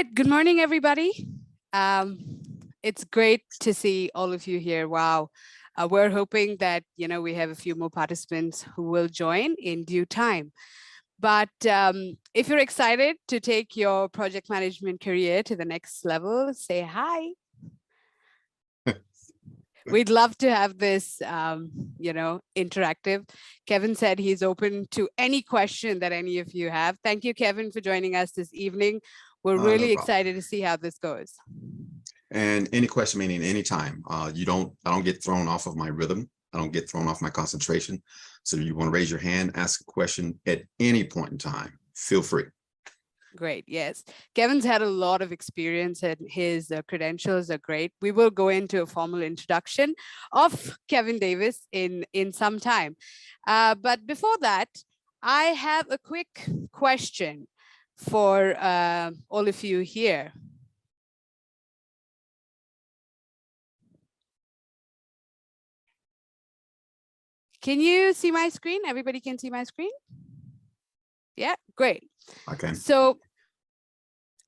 right, good morning, everybody. It's great to see all of you here. Wow. We're hoping that, we have a few more participants who will join in due time. But if you're excited to take your project management career to the next level, say hi. We'd love to have this, interactive. Kevin said he's open to any question that any of you have. Thank you, Kevin, for joining us this evening. We're really excited to see how this goes. And any question, meaning anytime. I don't get thrown off of my rhythm. I don't get thrown off my concentration. So if you want to raise your hand, ask a question at any point in time, feel free. Great. Yes. Kevin's had a lot of experience and his credentials are great. We will go into a formal introduction of Kevin Davis in some time. But before that, I have a quick question for all of you here. Can you see my screen? Everybody can see my screen? Yeah, great. Okay. So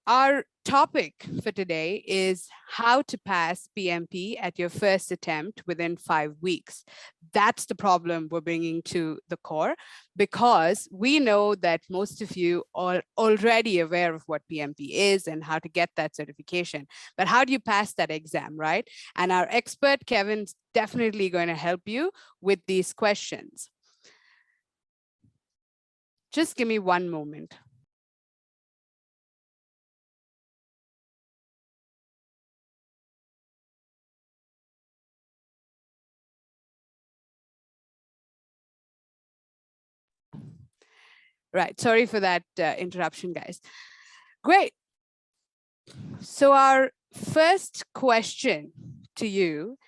our topic for today is how to pass PMP at your first attempt within 5 weeks. That's the problem we're bringing to the core, because we know that most of you are already aware of what PMP is and how to get that certification. But how do you pass that exam, right? And our expert, Kevin's definitely going to help you with these questions. Just give me one moment. Right, sorry for that interruption, guys. Great. So our first question to you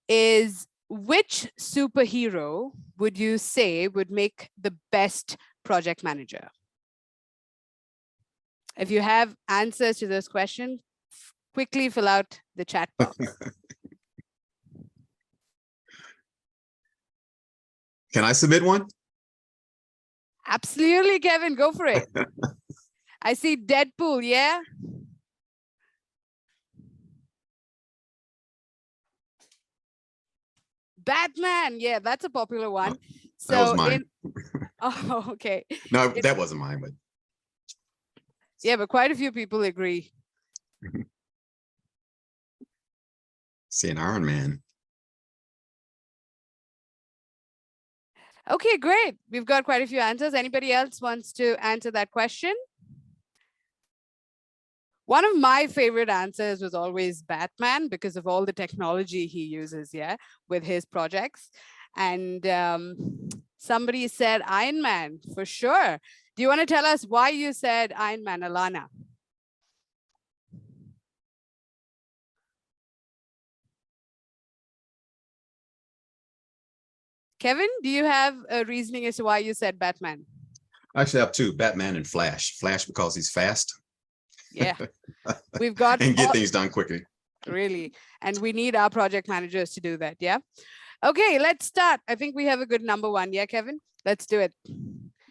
is, which superhero would you say would make the best project manager? If you have answers to those questions, quickly fill out the chat box. Can I submit one? Absolutely, Kevin, go for it. I see Deadpool, yeah? Batman, yeah, that's a popular one. That was mine. Oh, okay. No, that wasn't mine, but yeah, but quite a few people agree. See, an Iron Man. Okay, great. We've got quite a few answers. Anybody else wants to answer that question? One of my favorite answers was always Batman, because of all the technology he uses, yeah, with his projects. And somebody said Iron Man, for sure. Do you want to tell us why you said Iron Man, Alana? Kevin, do you have a reasoning as to why you said Batman? I actually have two, Batman and Flash. Flash because he's fast. Yeah, we've got and get things done quickly. Really, and we need our project managers to do that. Yeah. Okay, let's start. I think we have a good number one. Yeah, Kevin, let's do it.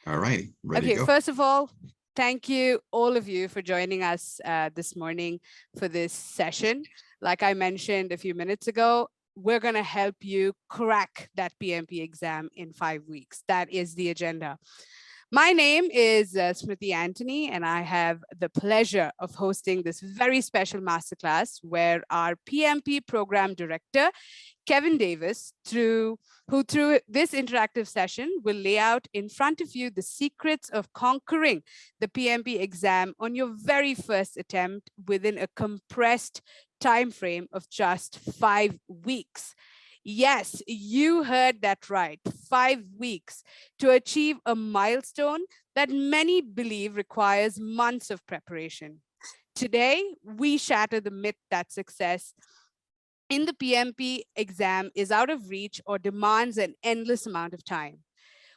All right. Ready to go. First of all, thank you all of you for joining us this morning for this session. Like I mentioned a few minutes ago, we're going to help you crack that PMP exam in 5 weeks. That is the agenda. My name is Smriti Anthony, and I have the pleasure of hosting this very special masterclass where our PMP Program Director, Kevin Davis, who through this interactive session will lay out in front of you the secrets of conquering the PMP exam on your very first attempt within a compressed time frame of just 5 weeks. Yes, you heard that right. 5 weeks to achieve a milestone that many believe requires months of preparation. Today, we shatter the myth that success in the PMP exam is out of reach or demands an endless amount of time.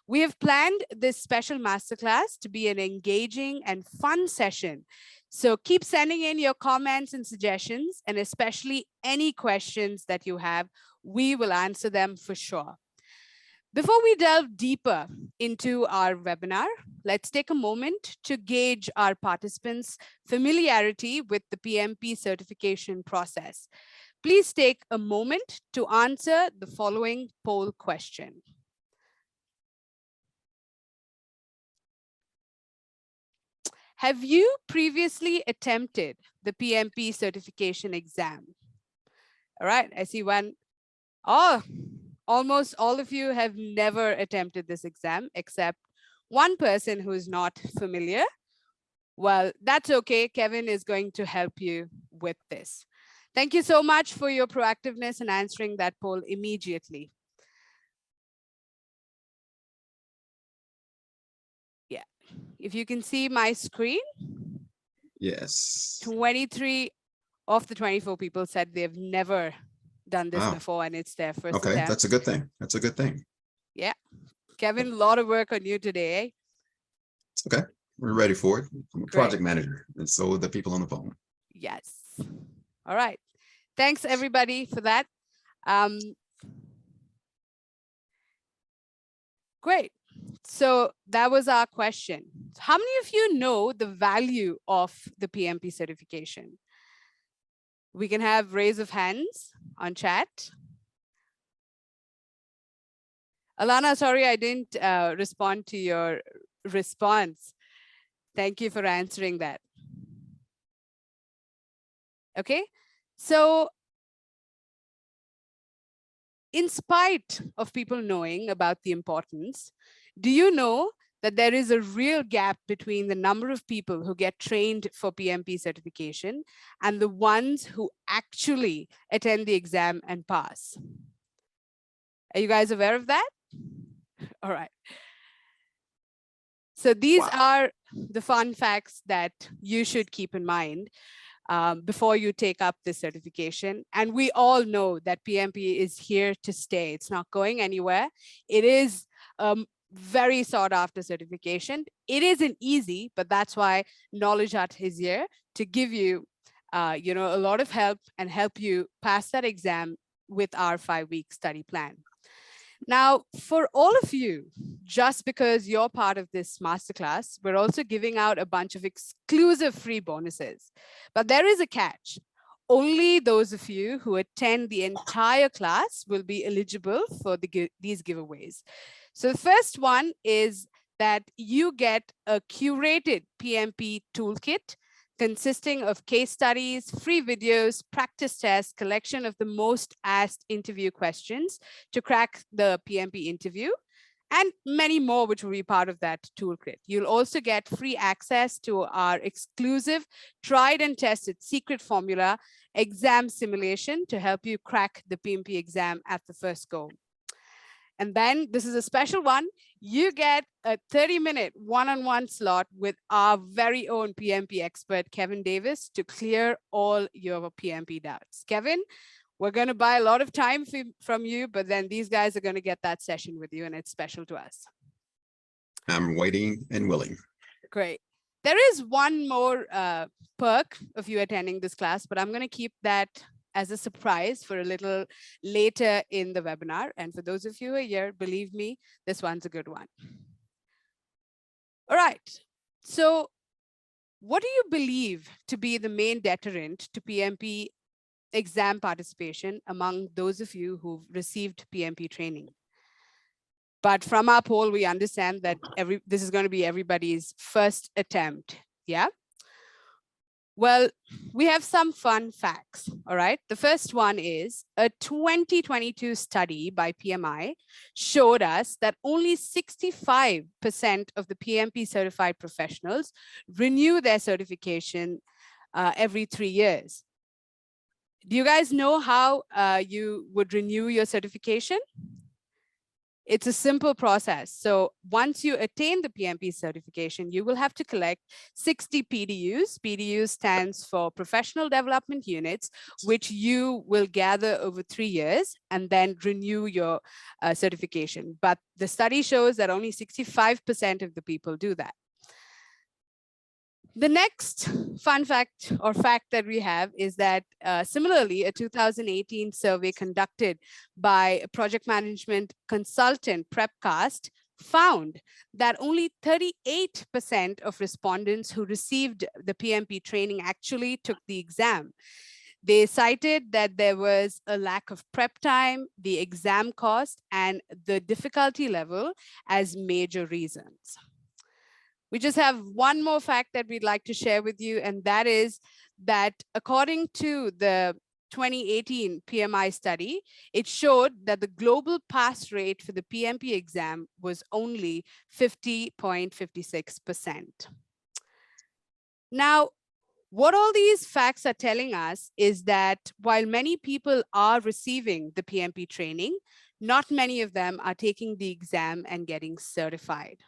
We have planned this special masterclass to be an engaging and fun session. So keep sending in your comments and suggestions, and especially any questions that you have. We will answer them for sure. Before we delve deeper into our webinar, let's take a moment to gauge our participants' familiarity with the PMP certification process. Please take a moment to answer the following poll question. Have you previously attempted the PMP certification exam? All right, I see one. Oh, almost all of you have never attempted this exam except one person who is not familiar. Well, that's okay. Kevin is going to help you with this. Thank you so much for your proactiveness in answering that poll immediately. Yeah, if you can see my screen. Yes. 23 of the 24 people said they've never done this before and it's their first attempt. That's a good thing. That's a good thing. Yeah. Kevin, a lot of work on you today. Eh? Okay, we're ready for it. I'm a project manager, and so are the people on the phone. Yes. All right. Thanks, everybody, for that. Great. So that was our question. How many of you know the value of the PMP certification? We can have raise of hands on chat. Alana, sorry, I didn't respond to your response. Thank you for answering that. Okay, so in spite of people knowing about the importance, do you know that there is a real gap between the number of people who get trained for PMP certification and the ones who actually attend the exam and pass? Are you guys aware of that? All right. So these are the fun facts that you should keep in mind before you take up this certification. And we all know that PMP is here to stay. It's not going anywhere. It is very sought after certification. It isn't easy, but that's why KnowledgeHut is here to give you, a lot of help and help you pass that exam with our 5-week study plan. Now, for all of you, just because you're part of this masterclass, we're also giving out a bunch of exclusive free bonuses. But there is a catch. Only those of you who attend the entire class will be eligible for these giveaways. So the first one is that you get a curated PMP toolkit consisting of case studies, free videos, practice tests, collection of the most asked interview questions to crack the PMP interview, and many more which will be part of that toolkit. You'll also get free access to our exclusive tried and tested secret formula exam simulation to help you crack the PMP exam at the first go. And then this is a special one. You get a 30-minute one-on-one slot with our very own PMP expert, Kevin Davis, to clear all your PMP doubts. Kevin, we're going to buy a lot of time from you, but then these guys are going to get that session with you, and it's special to us. I'm waiting and willing. Great. There is one more perk of you attending this class, but I'm going to keep that as a surprise for a little later in the webinar. And for those of you who are here, believe me, this one's a good one. All right. So what do you believe to be the main deterrent to PMP exam participation among those of you who've received PMP training? But from our poll, we understand that this is going to be everybody's first attempt. Yeah. Well, we have some fun facts, all right? The first one is a 2022 study by PMI showed us that only 65% of the PMP certified professionals renew their certification every 3 years. Do you guys know how you would renew your certification? It's a simple process. So once you attain the PMP certification, you will have to collect 60 PDUs. PDU stands for Professional Development Units, which you will gather over 3 years and then renew your certification. But the study shows that only 65% of the people do that. The next fun fact or fact that we have is that similarly, a 2018 survey conducted by a project management consultant, Prepcast, found that only 38% of respondents who received the PMP training actually took the exam. They cited that there was a lack of prep time, the exam cost, and the difficulty level as major reasons. We just have one more fact that we'd like to share with you, and that is that according to the 2018 PMI study, it showed that the global pass rate for the PMP exam was only 50.56%. Now, what all these facts are telling us is that while many people are receiving the PMP training, not many of them are taking the exam and getting certified.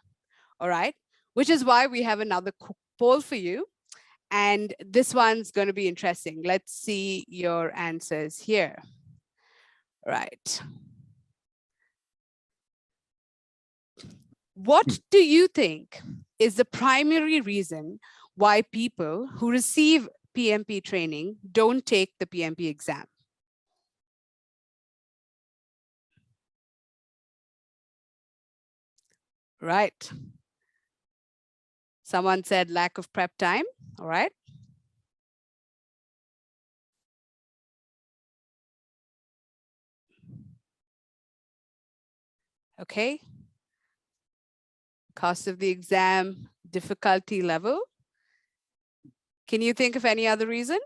All right, which is why we have another poll for you. And this one's going to be interesting. Let's see your answers here. Right. What do you think is the primary reason why people who receive PMP training don't take the PMP exam? Right. Someone said lack of prep time. All right. Okay. Cost of the exam, difficulty level. Can you think of any other reason?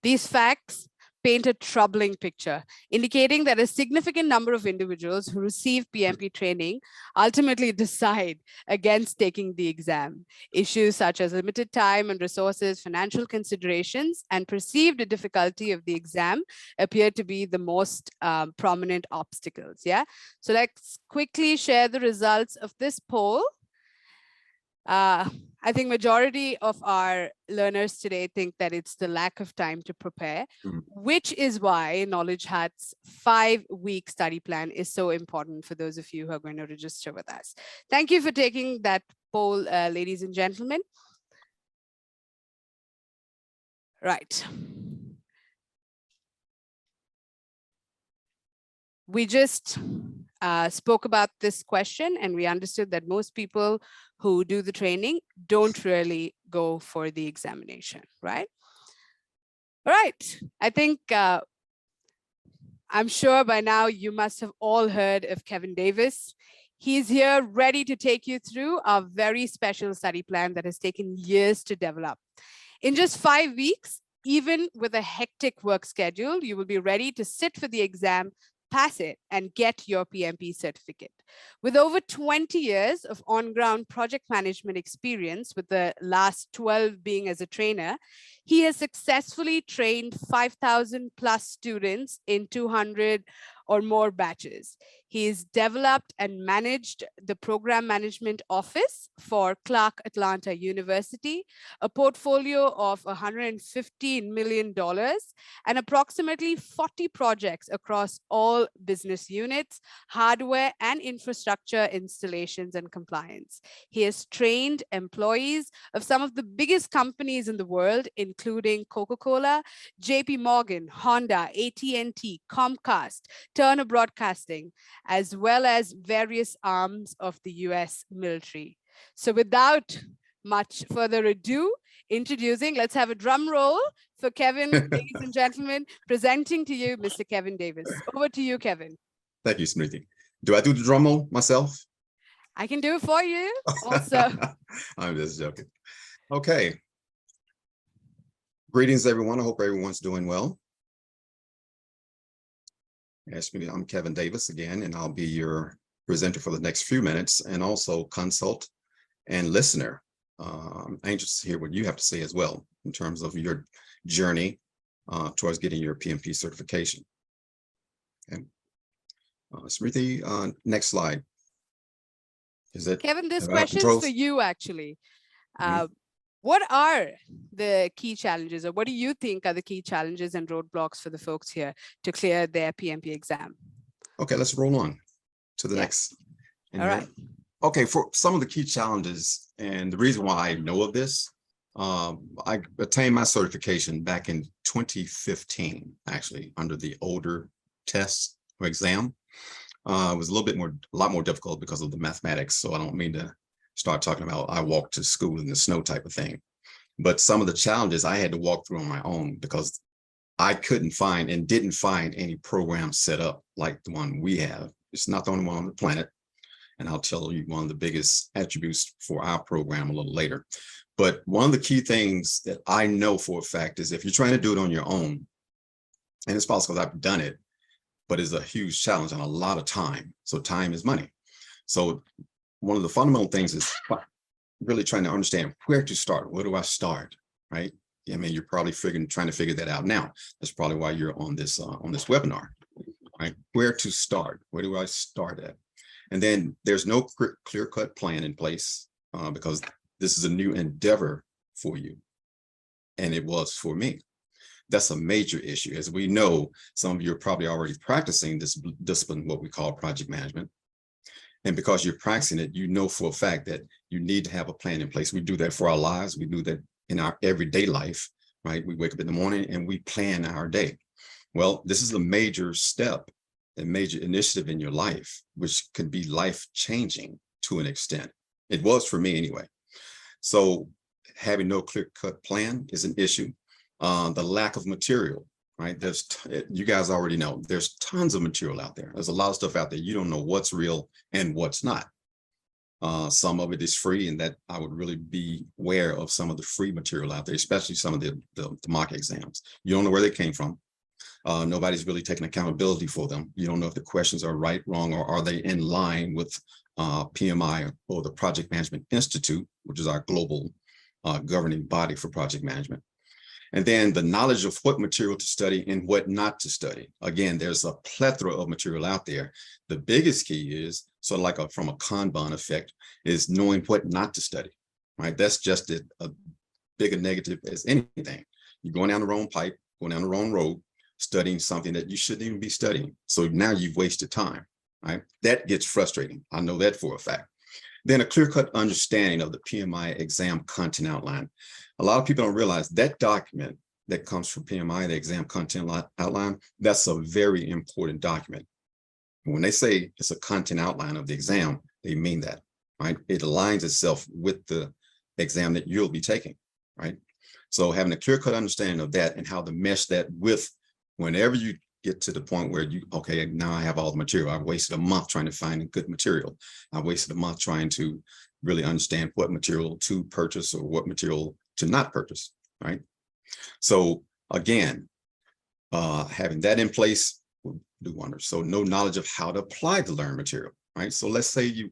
These facts paint a troubling picture, indicating that a significant number of individuals who receive PMP training ultimately decide against taking the exam. Issues such as limited time and resources, financial considerations, and perceived difficulty of the exam appear to be the most prominent obstacles. Yeah. So let's quickly share the results of this poll. I think majority of our learners today think that it's the lack of time to prepare, which is why KnowledgeHut's 5-week study plan is so important for those of you who are going to register with us. Thank you for taking that poll, ladies and gentlemen. Right. We just spoke about this question, and we understood that most people who do the training don't really go for the examination, right? All right. I think I'm sure by now you must have all heard of Kevin Davis. He's here ready to take you through a very special study plan that has taken years to develop. In just 5 weeks, even with a hectic work schedule, you will be ready to sit for the exam, pass it, and get your PMP certificate. With over 20 years of on-ground project management experience, with the last 12 being as a trainer, he has successfully trained 5,000 plus students in 200 or more batches. He's developed and managed the program management office for Clark Atlanta University, a portfolio of $115 million and approximately 40 projects across all business units, hardware and infrastructure installations and compliance. He has trained employees of some of the biggest companies in the world, including Coca-Cola, JP Morgan, Honda, AT&T, Comcast, Turner Broadcasting, as well as various arms of the US military. So without much further ado, introducing, let's have a drum roll for Kevin, ladies and gentlemen, presenting to you, Mr. Kevin Davis. Over to you, Kevin. Thank you, Smriti. Do I do the drum roll myself? I can do it for you also. I'm just joking. Okay. Greetings, everyone. I hope everyone's doing well. I'm Kevin Davis again, and I'll be your presenter for the next few minutes, and also consult and listener. I'm anxious to hear what you have to say as well in terms of your journey towards getting your PMP certification. Okay. Smriti, next slide. Is it Kevin, this question is for you, actually. What are the key challenges, or what do you think are the key challenges and roadblocks for the folks here to clear their PMP exam? Okay, let's roll on to the Yeah. next. All right. Okay, for some of the key challenges, and the reason why I know of this, I attained my certification back in 2015, actually, under the older test or exam. It was a lot more difficult because of the mathematics. So I don't mean to start talking about I walked to school in the snow type of thing. But some of the challenges I had to walk through on my own because I couldn't find and didn't find any program set up like the one we have. It's not the only one on the planet. And I'll tell you one of the biggest attributes for our program a little later. But one of the key things that I know for a fact is if you're trying to do it on your own, and it's possible I've done it, but it's a huge challenge and a lot of time. So time is money. So one of the fundamental things is really trying to understand where to start. Where do I start, right? I mean, you're probably trying to figure that out now. That's probably why you're on this webinar, right? Where to start? Where do I start at? And then there's no clear-cut plan in place because this is a new endeavor for you. And it was for me. That's a major issue. As we know, some of you are probably already practicing this discipline, what we call project management. And because you're practicing it, you know for a fact that you need to have a plan in place. We do that for our lives. We do that in our everyday life, right? We wake up in the morning and we plan our day. Well, this is a major step, a major initiative in your life, which could be life-changing to an extent. It was for me anyway. So having no clear-cut plan is an issue. The lack of material, right? You guys already know, there's tons of material out there. There's a lot of stuff out there. You don't know what's real and what's not. Some of it is free, and that I would really be aware of some of the free material out there, especially some of the mock exams. You don't know where they came from. Nobody's really taking accountability for them. You don't know if the questions are right, wrong, or are they in line with PMI or the Project Management Institute, which is our global governing body for project management. And then the knowledge of what material to study and what not to study. Again, there's a plethora of material out there. The biggest key is sort of like from a Kanban effect is knowing what not to study, right? That's just a bigger negative as anything. You're going down the wrong pipe, going down the wrong road, studying something that you shouldn't even be studying. So now you've wasted time, right? That gets frustrating. I know that for a fact. Then a clear-cut understanding of the PMI exam content outline. A lot of people don't realize that document that comes from PMI, the exam content outline, that's a very important document. When they say it's a content outline of the exam, they mean that, right? It aligns itself with the exam that you'll be taking, right? So having a clear-cut understanding of that and how to mesh that with whenever you get to the point where okay, now I have all the material. I've wasted a month trying to find good material. I wasted a month trying to really understand what material to purchase or what material to not purchase, right? So again, having that in place will do wonders. So no knowledge of how to apply the learned material, right? So let's say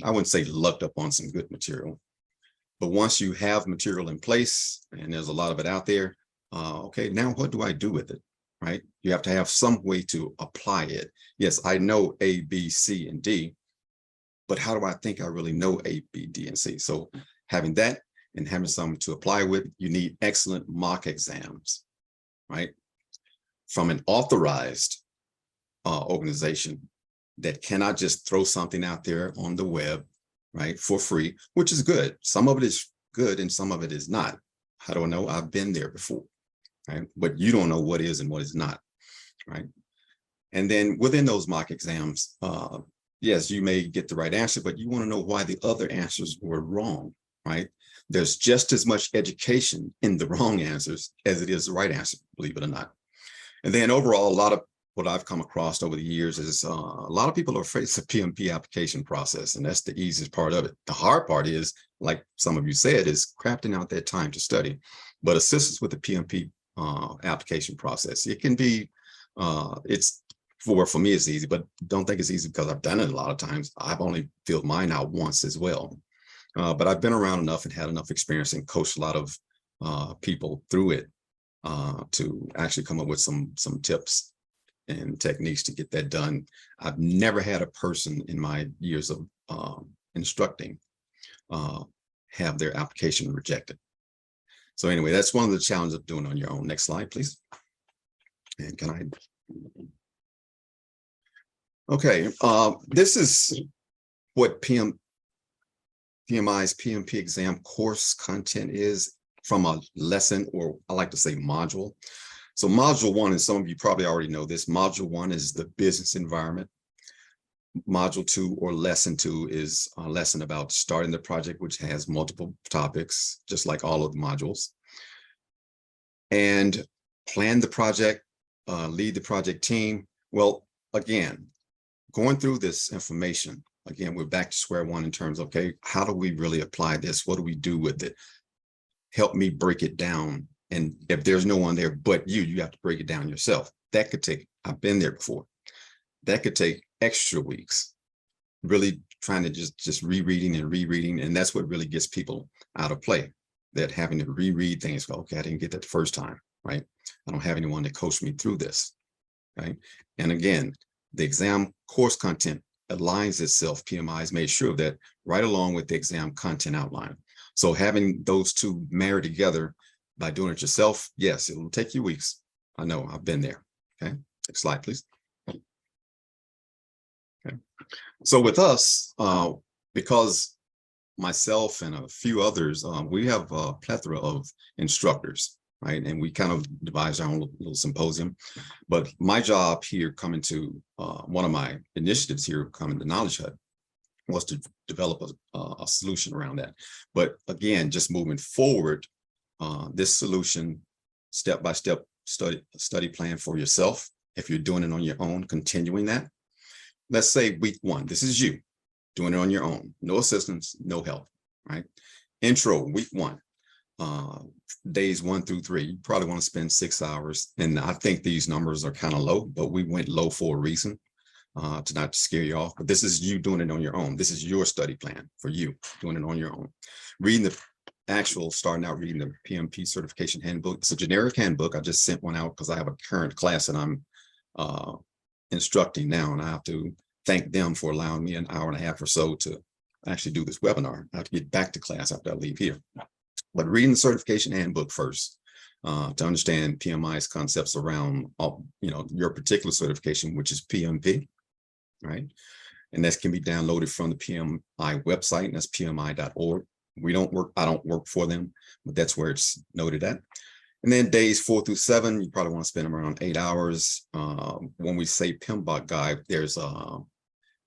I wouldn't say lucked up on some good material, but once you have material in place and there's a lot of it out there, okay, now what do I do with it, right? You have to have some way to apply it. Yes, I know A, B, C, and D, but how do I think I really know A, B, D, and C? So having that and having something to apply with, you need excellent mock exams, right? From an authorized organization that cannot just throw something out there on the web, right, for free, which is good. Some of it is good and some of it is not. How do I know? I've been there before, right? But you don't know what is and what is not, right? And then within those mock exams, yes, you may get the right answer, but you want to know why the other answers were wrong, right? There's just as much education in the wrong answers as it is the right answer, believe it or not. And then overall, a lot of what I've come across over the years is a lot of people are afraid of the PMP application process, and that's the easiest part of it. The hard part is, like some of you said, is crafting out that time to study. But assistance with the PMP application process, it can be, for me, it's easy, but don't think it's easy because I've done it a lot of times. I've only filled mine out once as well. But I've been around enough and had enough experience and coached a lot of people through it to actually come up with some tips and techniques to get that done. I've never had a person in my years of instructing have their application rejected. So anyway, that's one of the challenges of doing it on your own. Next slide, please. And can I? Okay, this is what PMI's PMP exam course content is from a lesson, or I like to say module. So module 1, and some of you probably already know this, module 1 is the business environment. Module 2 or lesson 2 is a lesson about starting the project, which has multiple topics, just like all of the modules. And plan the project, lead the project team. Well, again, going through this information, again, we're back to square one in terms of, okay, how do we really apply this? What do we do with it? Help me break it down. And if there's no one there but you have to break it down yourself. That could take, I've been there before. That could take extra weeks, really trying to just rereading. And that's what really gets people out of play, that having to reread things. Okay, I didn't get that the first time, right? I don't have anyone to coach me through this, right? And again, the exam course content aligns itself. PMI has made sure of that right along with the exam content outline. So having those two married together by doing it yourself, yes, it will take you weeks. I know, I've been there. Okay, next slide, please. Okay, so with us, because myself and a few others, we have a plethora of instructors, right? And we kind of devised our own little symposium. But my job here coming to one of my initiatives here coming to KnowledgeHut was to develop a solution around that. But again, just moving forward, this solution, step-by-step study plan for yourself. If you're doing it on your own, continuing that. Let's say week 1, this is you doing it on your own, no assistance, no help, right? Intro, week 1, days 1 through 3, you probably want to spend 6 hours. And I think these numbers are kind of low, but we went low for a reason, to not scare you off. But this is you doing it on your own. This is your study plan for you doing it on your own. Reading the starting out reading the PMP certification handbook. It's a generic handbook. I just sent one out because I have a current class that I'm instructing now, and I have to thank them for allowing me an hour and a half or so to actually do this webinar. I have to get back to class after I leave here. But reading the certification handbook first to understand PMI's concepts around your particular certification, which is PMP, right? And that can be downloaded from the PMI website, and that's pmi.org. I don't work for them, but that's where it's noted at. And then days 4 through 7, you probably want to spend around 8 hours. When we say PMBOK guide, there's a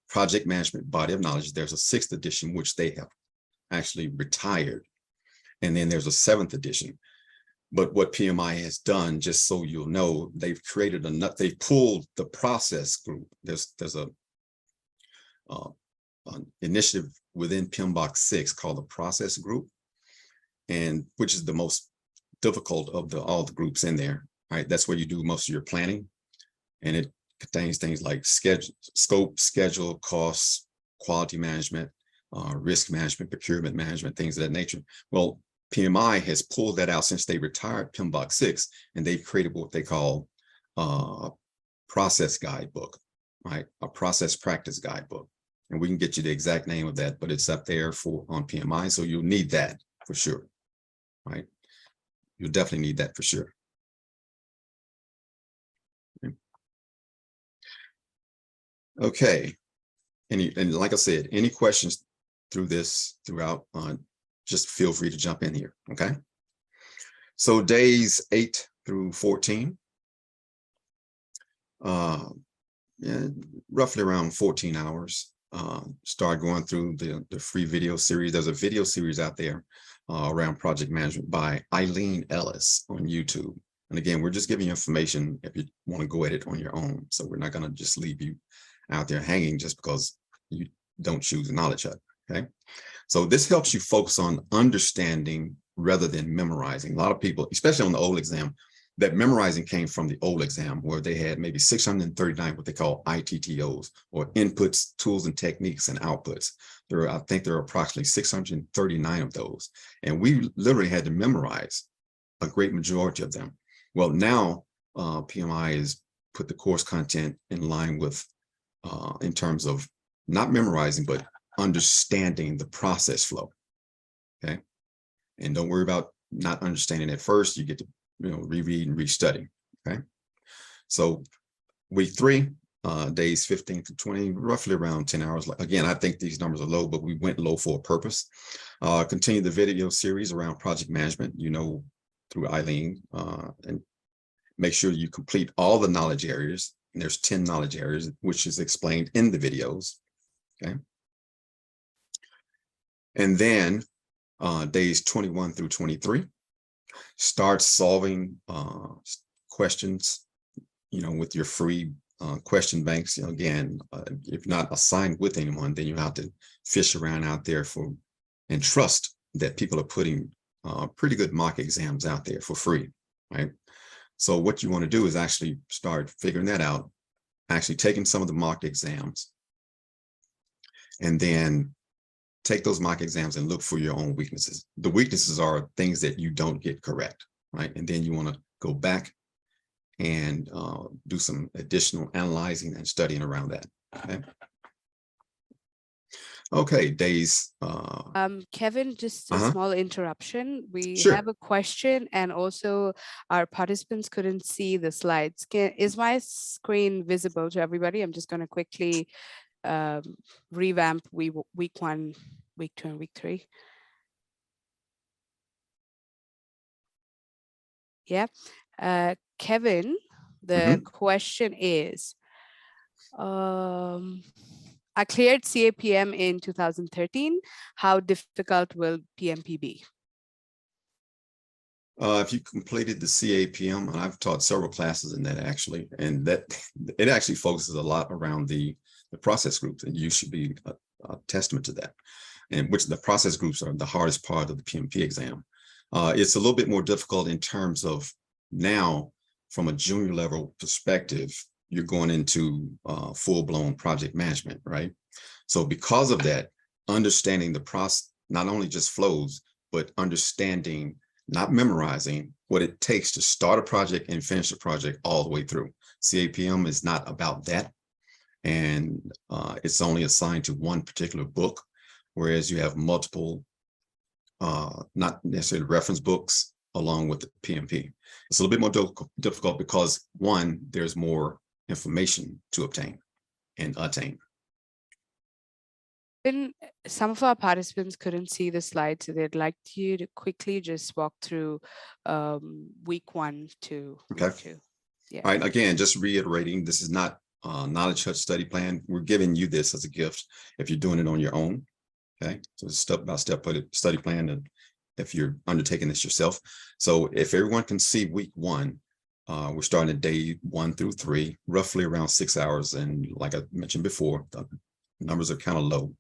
project management body of knowledge. There's a 6th edition, which they have actually retired. And then there's a 7th edition. But what PMI has done, just so you'll know, they've created they've pulled the process group. There's an initiative within PMBOK 6 called the process group, and which is the most difficult of all the groups in there, right? That's where you do most of your planning, and it contains things like scope, schedule, costs, quality management, risk management, procurement management, things of that nature. Well, PMI has pulled that out since they retired PMBOK 6, and they've created what they call a process guidebook, right? A process practice guidebook. And we can get you the exact name of that, but it's up there on PMI. So you'll need that for sure, right? You'll definitely need that for sure. Okay. And like I said, any questions throughout, just feel free to jump in here, okay? So days 8 through 14, roughly around 14 hours. Start going through the free video series. There's a video series out there around project management by Eileen Ellis on YouTube. And again, we're just giving you information if you want to go at it on your own. So we're not going to just leave you out there hanging just because you don't choose KnowledgeHut, okay? So this helps you focus on understanding rather than memorizing. A lot of people, especially on the old exam, that memorizing came from the old exam where they had maybe 639 what they call ITTOs, or inputs, tools and techniques, and outputs. I think there are approximately 639 of those. And we literally had to memorize a great majority of them. Well, now PMI has put the course content in line with, in terms of not memorizing, but understanding the process flow. Okay. And don't worry about not understanding at first. You get to, reread and restudy. Okay. So week 3, days 15 to 20, roughly around 10 hours. Again, I think these numbers are low, but we went low for a purpose. Continue the video series around project management, through Eileen, and make sure you complete all the knowledge areas. And there's 10 knowledge areas, which is explained in the videos. Okay. And then days 21 through 23, start solving questions, with your free question banks. Again, if not assigned with anyone, then you have to fish around out there and trust that people are putting pretty good mock exams out there for free, right? So what you want to do is actually start figuring that out, actually taking some of the mock exams, and then take those mock exams and look for your own weaknesses. The weaknesses are things that you don't get correct, right? And then you want to go back and do some additional analyzing and studying around that. Okay, days. Kevin, just a small interruption. We Sure. have a question, and also our participants couldn't see the slides. Is my screen visible to everybody? I'm just going to quickly revamp week 1, week 2, and week 3. Yeah. Kevin, the question is, I cleared CAPM in 2013. How difficult will PMP be? If you completed the CAPM, and I've taught several classes in that actually, and that it actually focuses a lot around the process groups, and you should be a testament to that. And which the process groups are the hardest part of the PMP exam. It's a little bit more difficult in terms of now, from a junior level perspective, you're going into full-blown project management, right? So because of that, understanding the process, not only just flows, but understanding, not memorizing, what it takes to start a project and finish a project all the way through. CAPM is not about that. And it's only assigned to one particular book, whereas you have multiple, not necessarily reference books along with the PMP. It's a little bit more difficult because, one, there's more information to obtain and attain. And some of our participants couldn't see the slides, so they'd like you to quickly just walk through week 1 to week 2. Yeah. All right. Again, just reiterating, this is not KnowledgeHut study plan. We're giving you this as a gift if you're doing it on your own. Okay. So it's step-by-step study plan, and if you're undertaking this yourself. So if everyone can see week 1, we're starting at day 1 through 3, roughly around 6 hours. And like I mentioned before, the numbers are kind of low,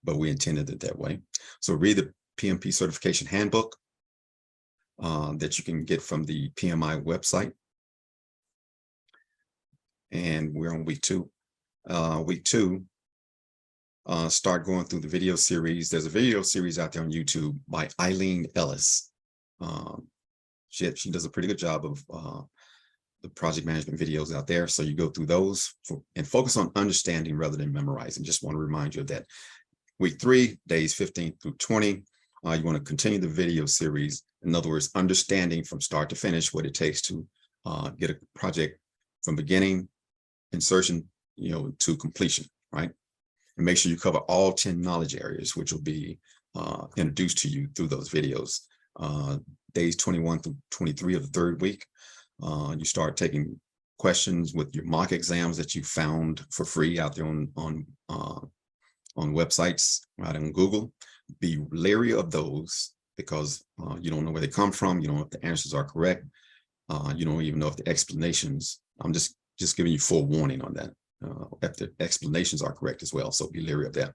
but we intended it that way. So read the PMP certification handbook that you can get from the PMI website. And we're on week 2. Week 2, start going through the video series. There's a video series out there on YouTube by Eileen Ellis. She does a pretty good job of the project management videos out there. So you go through those and focus on understanding rather than memorizing. Just want to remind you of that. Week 3, days 15 through 20, you want to continue the video series. In other words, understanding from start to finish what it takes to get a project from beginning, insertion, to completion, right? And make sure you cover all 10 knowledge areas, which will be introduced to you through those videos. Days 21 through 23 of the 3rd week, you start taking questions with your mock exams that you found for free out there on websites, right, on Google. Be leery of those because you don't know where they come from. You don't know if the answers are correct. You don't even know if the explanations, I'm just giving you forewarning on that, if the explanations are correct as well. So be leery of that.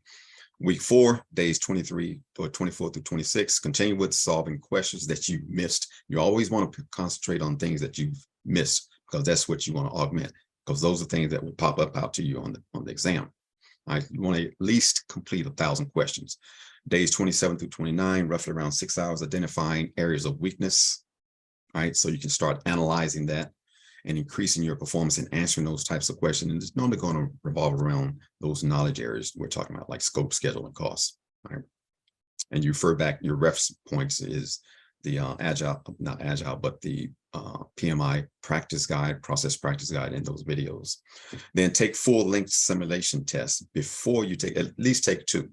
Week 4, days 23 or 24 through 26, continue with solving questions that you missed. You always want to concentrate on things that you've missed, because that's what you want to augment, because those are things that will pop up out to you on the exam. All right, you want to at least complete 1,000 questions. Days 27 through 29, roughly around 6 hours, identifying areas of weakness. All right, so you can start analyzing that and increasing your performance in answering those types of questions. And it's normally going to revolve around those knowledge areas we're talking about, like scope, schedule, and cost. All right. And you refer back, your reference points is the not agile, but the PMI practice guide, process practice guide in those videos. Then take full length simulation tests before you take, at least take 2,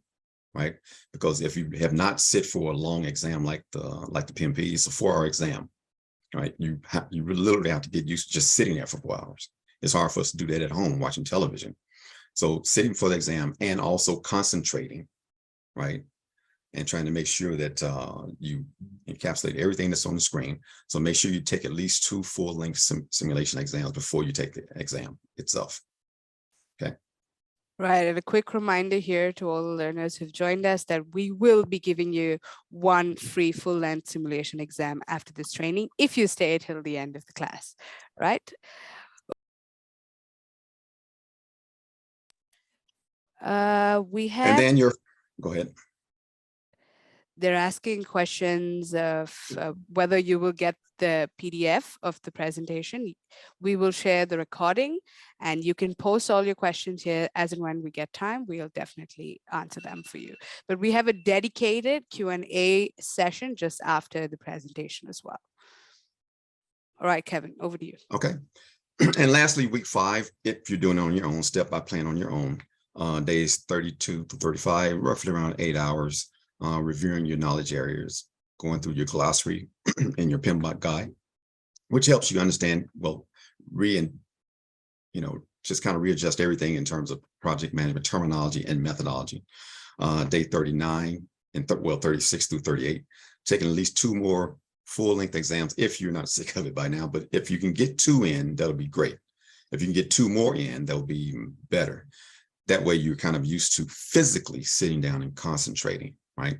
right? Because if you have not sit for a long exam like the PMP, it's a 4-hour exam, right? You literally have to get used to just sitting there for 4 hours. It's hard for us to do that at home watching television. So sitting for the exam and also concentrating, right? And trying to make sure that you encapsulate everything that's on the screen. So make sure you take at least 2 full-length simulation exams before you take the exam itself. Okay. Right. And a quick reminder here to all the learners who've joined us that we will be giving you 1 free full-length simulation exam after this training if you stay till the end of the class, right? We have. And then go ahead. They're asking questions of whether you will get the PDF of the presentation. We will share the recording and you can post all your questions here as and when we get time. We'll definitely answer them for you. But we have a dedicated Q&A session just after the presentation as well. All right, Kevin, over to you. Okay. And lastly, week 5, if you're doing it on your own, step-by plan on your own, days 32 to 35, roughly around 8 hours. Reviewing your knowledge areas, going through your glossary and your PMBOK guide, which helps you understand, well, just kind of readjust everything in terms of project management terminology and methodology. Day 39 and 36 through 38, taking at least 2 more full-length exams if you're not sick of it by now. But if you can get 2 in, that'll be great. If you can get 2 more in, that'll be even better. That way you're kind of used to physically sitting down and concentrating. Right.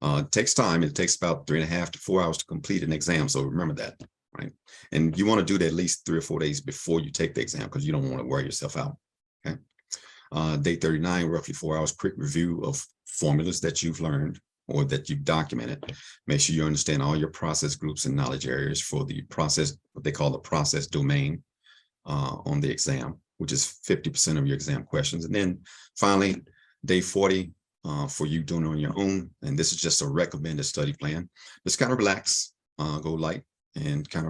It takes time. It takes about 3.5 to 4 hours to complete an exam. So remember that. Right. And you want to do that at least 3 or 4 days before you take the exam because you don't want to wear yourself out. Okay. Day 39, roughly 4 hours, quick review of formulas that you've learned or that you've documented. Make sure you understand all your process groups and knowledge areas for the process, what they call the process domain on the exam, which is 50% of your exam questions. And then finally, day 40, for you doing it on your own. And this is just a recommended study plan. Just kind of relax, go light, and kind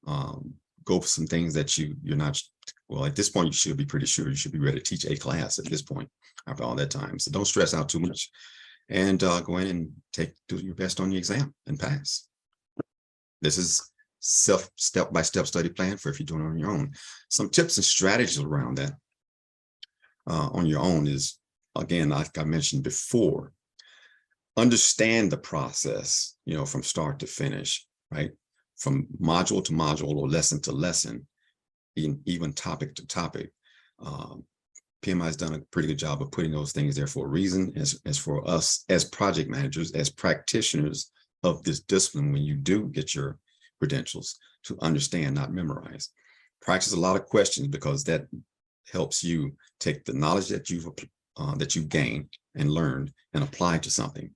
of go for some things that you're not, well, at this point, you should be pretty sure you should be ready to teach a class at this point after all that time. So don't stress out too much and go in and do your best on the exam and pass. This is step-by-step study plan for if you're doing it on your own. Some tips and strategies around that on your own is, again, like I mentioned before, understand the process, from start to finish, right? From module to module or lesson to lesson, even topic to topic. PMI has done a pretty good job of putting those things there for a reason, as for us as project managers, as practitioners of this discipline, when you do get your credentials, to understand, not memorize. Practice a lot of questions because that helps you take the knowledge that you've gained and learned and apply to something.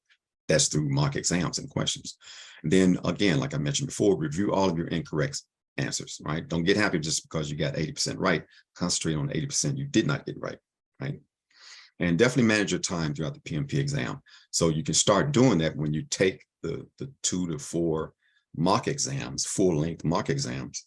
That's through mock exams and questions. And then again, like I mentioned before, review all of your incorrect answers, right? Don't get happy just because you got 80% right. Concentrate on 80% you did not get right, right? And definitely manage your time throughout the PMP exam. So you can start doing that when you take the 2 to 4 mock exams, full-length mock exams,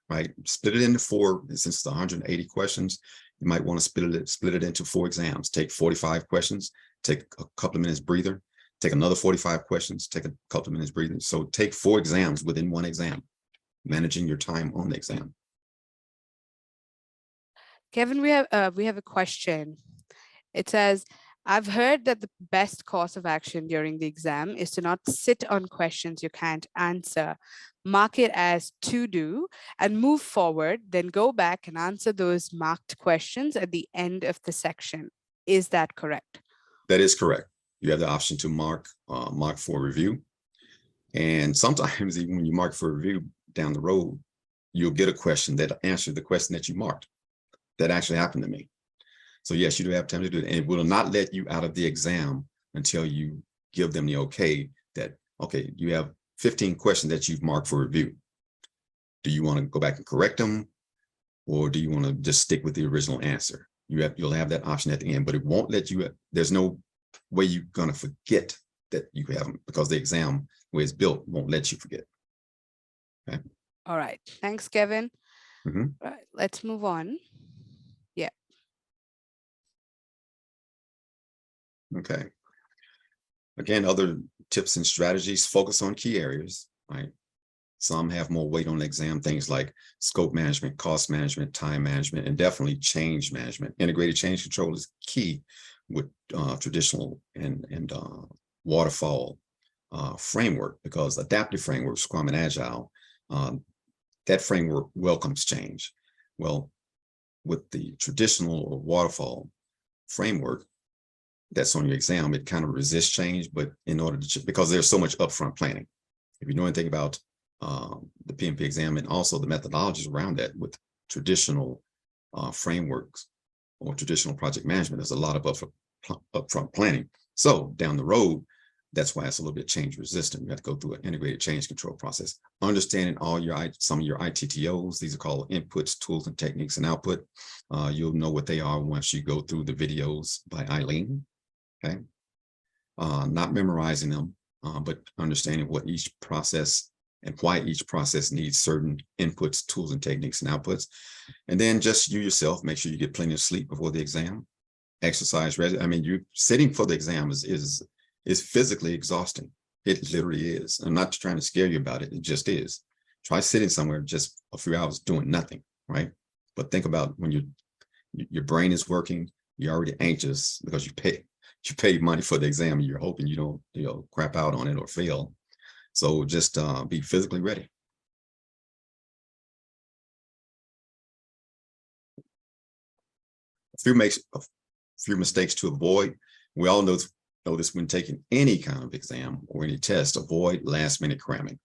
right? Split it into 4, since it's 180 questions. You might want to split it into 4 exams. Take 45 questions, take a couple of minutes breather, take another 45 questions, take a couple of minutes breather. So take 4 exams within 1 exam, managing your time on the exam. Kevin, we have a question. It says, I've heard that the best course of action during the exam is to not sit on questions you can't answer. Mark it as to do and move forward, then go back and answer those marked questions at the end of the section. Is that correct? That is correct. You have the option to mark for review. And sometimes even when you mark for review down the road, you'll get a question that answers the question that you marked. That actually happened to me. So yes, you do have time to do it, and it will not let you out of the exam until you give them the okay that, okay, you have 15 questions that you've marked for review. Do you want to go back and correct them, or do you want to just stick with the original answer? You'll have that option at the end, but it won't let you, there's no way you're going to forget that you have them, because the exam, the way it's built, won't let you forget. Okay. All right. Thanks, Kevin. Mhm. Right. Let's move on. Yeah. Okay. Again, other tips and strategies, focus on key areas, right? Some have more weight on the exam, things like scope management, cost management, time management, and definitely change management. Integrated change control is key with traditional and waterfall framework, because adaptive framework, Scrum and Agile, that framework welcomes change. Well, with the traditional or waterfall framework that's on your exam, it kind of resists change, but in order to, because there's so much upfront planning. If you know anything about the PMP exam and also the methodologies around that with traditional frameworks or traditional project management, there's a lot of upfront planning. So down the road, that's why it's a little bit change resistant. You have to go through an integrated change control process. Understanding all your some of your ITTOs, these are called inputs, tools, and techniques and output. You'll know what they are once you go through the videos by Eileen. Okay, not memorizing them, but understanding what each process and why each process needs certain inputs, tools, and techniques and outputs. And then just you yourself, make sure you get plenty of sleep before the exam. Exercise, I mean, you sitting for the exam is physically exhausting. It literally is. I'm not trying to scare you about it. It just is. Try sitting somewhere just a few hours doing nothing, right? But think about when your brain is working, you're already anxious because you paid money for the exam and you're hoping you don't, crap out on it or fail. So just be physically ready. A few mistakes to avoid. We all know this when taking any kind of exam or any test. Avoid last minute cramming.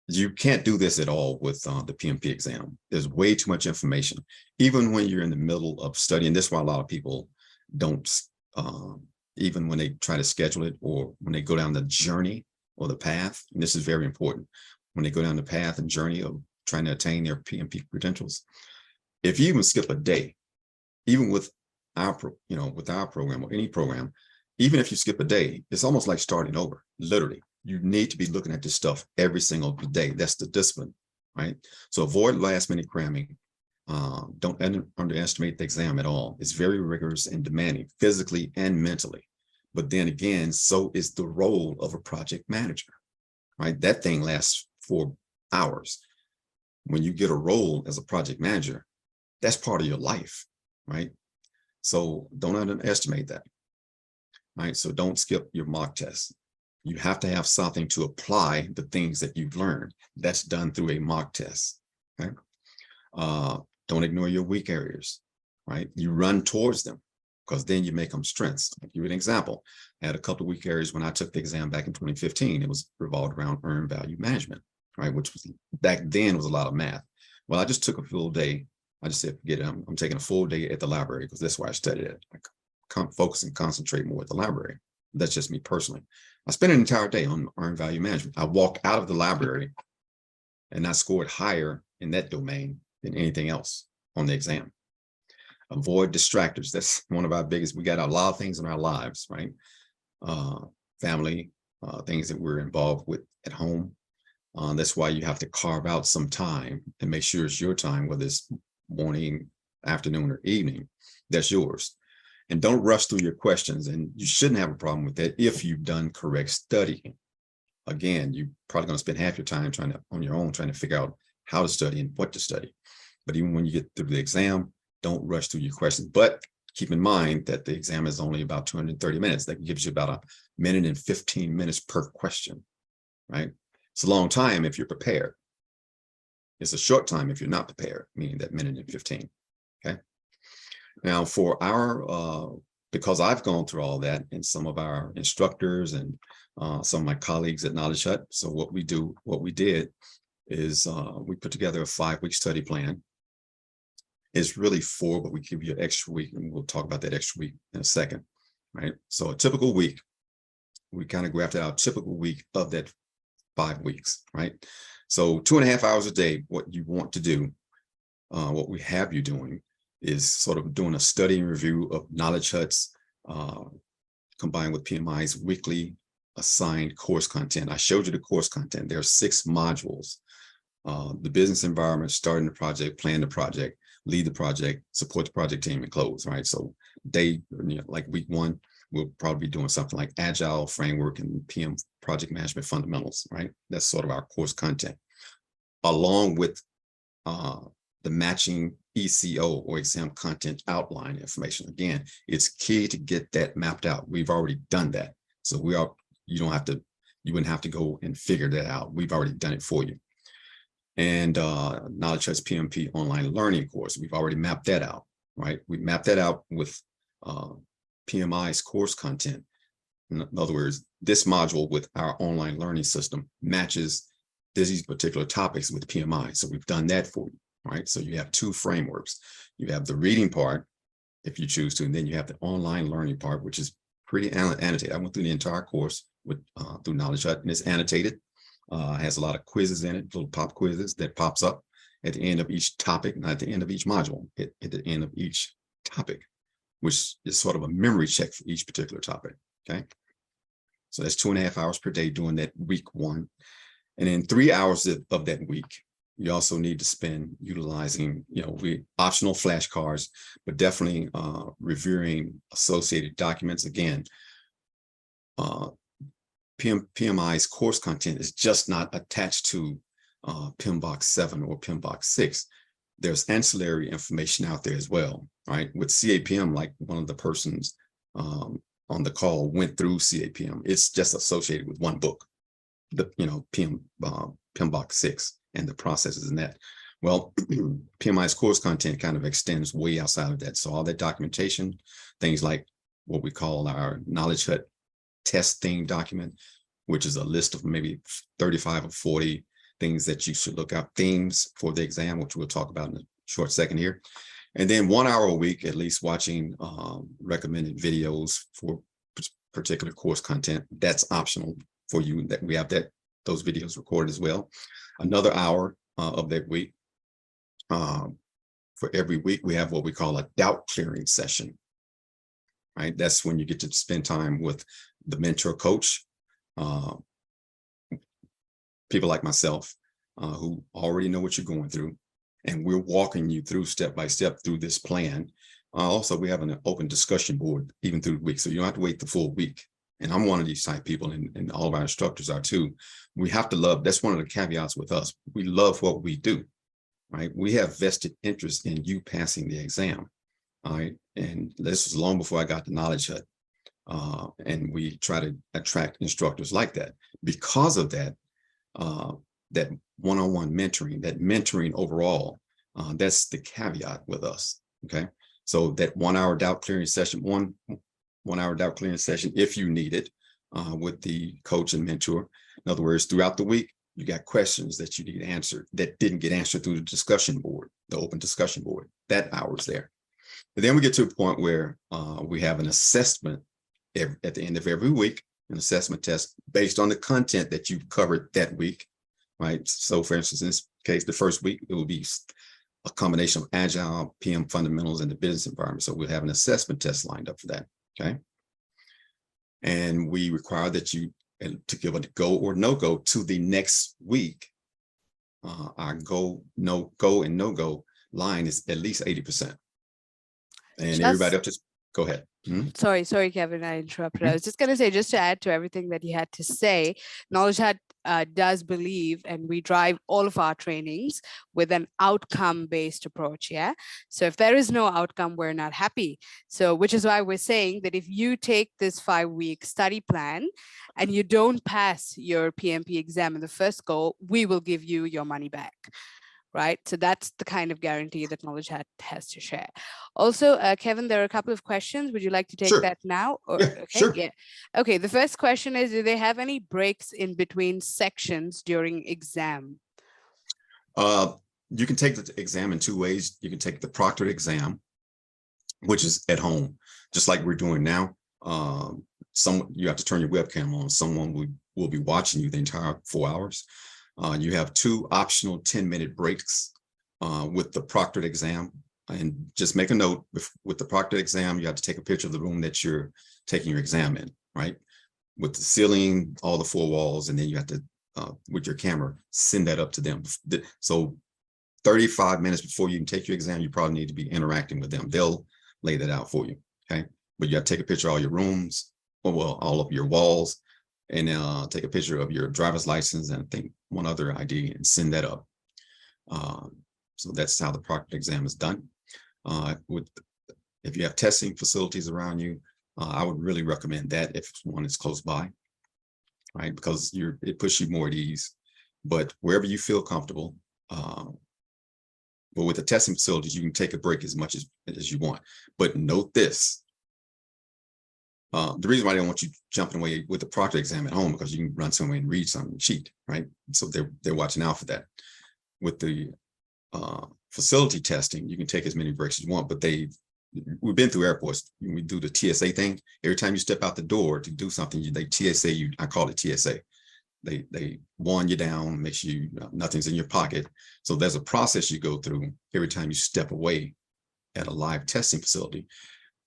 You can't do this at all with the PMP exam. There's way too much information. Even when you're in the middle of studying, this is why a lot of people don't, even when they try to schedule it or when they go down the journey or the path, and this is very important, when they go down the path and journey of trying to attain their PMP credentials, if you even skip a day, even with our program or any program, even if you skip a day, it's almost like starting over. Literally, you need to be looking at this stuff every single day. That's the discipline, right? So avoid last minute cramming. Don't underestimate the exam at all. It's very rigorous and demanding physically and mentally. But then again, so is the role of a project manager, right? That thing lasts 4 hours. When you get a role as a project manager, that's part of your life, right? So don't underestimate that, right? So don't skip your mock test. You have to have something to apply the things that you've learned. That's done through a mock test, okay? Don't ignore your weak areas, right? You run towards them because then you make them strengths. I'll give you an example. I had a couple of weak areas when I took the exam back in 2015. It was revolved around earned value management, right? Which was back then was a lot of math. Well, I just took a full day. I just said, forget it. I'm taking a full day at the library because that's where I studied it. I can't focus and concentrate more at the library. That's just me personally. I spent an entire day on earned value management. I walked out of the library and I scored higher in that domain than anything else on the exam. Avoid distractors. That's one of our biggest. We got a lot of things in our lives, right? Family, things that we're involved with at home. That's why you have to carve out some time and make sure it's your time, whether it's morning, afternoon, or evening. That's yours. And don't rush through your questions. And you shouldn't have a problem with that if you've done correct studying. Again, you're probably going to spend half your time on your own trying to figure out how to study and what to study. But even when you get through the exam, don't rush through your questions. But keep in mind that the exam is only about 230 minutes. That gives you about 1 minute and 15 minutes per question, right? It's a long time if you're prepared. It's a short time if you're not prepared, meaning that 1 minute and 15, okay? Now for because I've gone through all that and some of our instructors and some of my colleagues at KnowledgeHut. So what we did is we put together a 5-week study plan. It's really 4, but we give you an extra week, and we'll talk about that extra week in a second, right? So a typical week, we kind of graphed out a typical week of that 5 weeks, right? So 2.5 hours a day. What you want to do, what we have you doing, is sort of doing a study and review of KnowledgeHut's combined with PMI's weekly assigned course content. I showed you the course content. There are 6 modules. The business environment, starting the project, plan the project, lead the project, support the project team, and close, right? So like week 1, we'll probably be doing something like agile framework and PM project management fundamentals, right? That's sort of our course content, along with the matching ECO or exam content outline information. Again, it's key to get that mapped out. We've already done that. So you wouldn't have to go and figure that out. We've already done it for you. And KnowledgeHut's PMP online learning course, we've already mapped that out, right? We mapped that out with PMI's course content. In other words, this module with our online learning system matches these particular topics with PMI. So we've done that for you, right? So you have 2 frameworks. You have the reading part, if you choose to, and then you have the online learning part, which is pretty annotated. I went through the entire course with through KnowledgeHut, and it's annotated. Has a lot of quizzes in it, little pop quizzes that pops up at the end of each topic, not at the end of each module, at the end of each topic, which is sort of a memory check for each particular topic, okay? So that's 2.5 hours per day doing that week 1. And then 3 hours of that week, you also need to spend utilizing, optional flashcards, but definitely reviewing associated documents. Again, PMI's course content is just not attached to PMBOK 7 or PMBOK 6. There's ancillary information out there as well, right? With CAPM, like one of the persons on the call went through CAPM, it's just associated with one book, the PMBOK 6 and the processes in that. Well, PMI's course content kind of extends way outside of that. So all that documentation, things like what we call our KnowledgeHut test theme document, which is a list of maybe 35 or 40 things that you should look up, themes for the exam, which we'll talk about in a short second here. And then 1 hour a week, at least watching recommended videos for particular course content. That's optional for you. That we have those videos recorded as well. Another hour of that week. For every week, we have what we call a doubt clearing session, right? That's when you get to spend time with the mentor coach, people like myself who already know what you're going through, and we're walking you through step by step through this plan. Also, we have an open discussion board even through the week, so you don't have to wait the full week. And I'm one of these type people, and all of our instructors are too. We have to love, that's one of the caveats with us. We love what we do, right? We have vested interest in you passing the exam, all right? And this was long before I got to KnowledgeHut. And we try to attract instructors like that. Because of that, that one-on-one mentoring, that mentoring overall, that's the caveat with us, okay? So that 1 hour doubt clearing session, one hour doubt clearing session, if you need it, with the coach and mentor. In other words, throughout the week, you got questions that you need answered that didn't get answered through the discussion board, the open discussion board. That hour's there. And then we get to a point where we have an assessment at the end of every week, an assessment test based on the content that you've covered that week, right? So for instance, in this case, the first week, it will be a combination of agile, PM fundamentals, and the business environment. So we'll have an assessment test lined up for that, okay? And we require that you to give a go or no go to the next week. Our go, no go line is at least 80%. And everybody else just go ahead. Sorry, Kevin, I interrupted. I was just going to say, just to add to everything that you had to say, KnowledgeHut does believe, and we drive all of our trainings with an outcome-based approach, yeah? So if there is no outcome, we're not happy. So which is why we're saying that if you take this 5-week study plan and you don't pass your PMP exam in the first go, we will give you your money back. Right? So that's the kind of guarantee that KnowledgeHut has to share. Also, Kevin, there are a couple of questions. Would you like to take that now? Or, yeah, okay, sure. Yeah. Okay, the first question is, do they have any breaks in between sections during exam? You can take the exam in 2 ways. You can take the proctored exam, which is at home, just like we're doing now. You have to turn your webcam on. Someone will be watching you the entire 4 hours. You have 2 optional 10-minute breaks with the proctored exam. And just make a note with the proctored exam, you have to take a picture of the room that you're taking your exam in, right? With the ceiling, all the four walls, and then you have to, with your camera, send that up to them. So 35 minutes before you can take your exam, you probably need to be interacting with them. They'll lay that out for you, okay? But you have to take a picture of all your rooms, or well, all of your walls, and take a picture of your driver's license and I think one other ID and send that up. So that's how the proctored exam is done. If you have testing facilities around you, I would really recommend that if one is close by, right? Because it puts you more at ease. But wherever you feel comfortable, but with the testing facilities, you can take a break as much as you want. But note this. The reason why I don't want you jumping away with the proctored exam at home, because you can run somewhere and read something and cheat, right? So they're watching out for that. With the facility testing, you can take as many breaks as you want, but we've been through airports. We do the TSA thing. Every time you step out the door to do something, they TSA you. I call it TSA. They warn you down, make sure nothing's in your pocket. So there's a process you go through every time you step away at a live testing facility.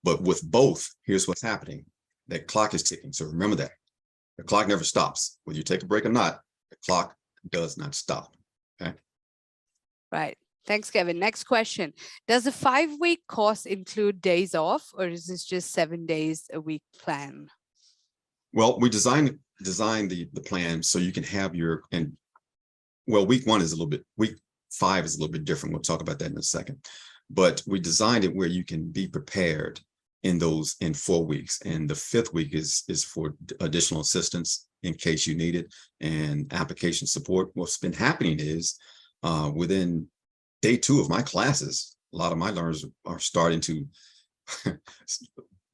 But with both, here's what's happening. That clock is ticking. So remember that. The clock never stops. Whether you take a break or not, the clock does not stop. Okay. Right. Thanks, Kevin. Next question. Does a 5-week course include days off, or is this just 7 days a week plan? Well, we designed the plan so you can have week 1 is week 5 is a little bit different. We'll talk about that in a second. But we designed it where you can be prepared in 4 weeks. And the 5th week is for additional assistance in case you need it, and application support. What's been happening is within day 2 of my classes, a lot of my learners are starting to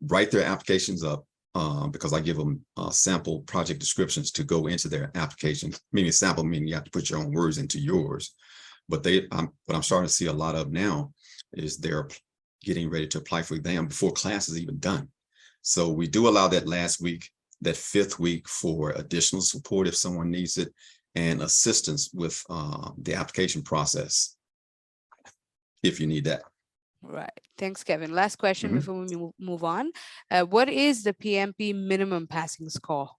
write their applications up because I give them sample project descriptions to go into their applications. Meaning sample, meaning you have to put your own words into yours. But what I'm starting to see a lot of now is they're getting ready to apply for exam before class is even done. So we do allow that last week, that 5th week, for additional support if someone needs it, and assistance with the application process if you need that. Right. Thanks, Kevin. Last question before we move on. What is the PMP minimum passing score?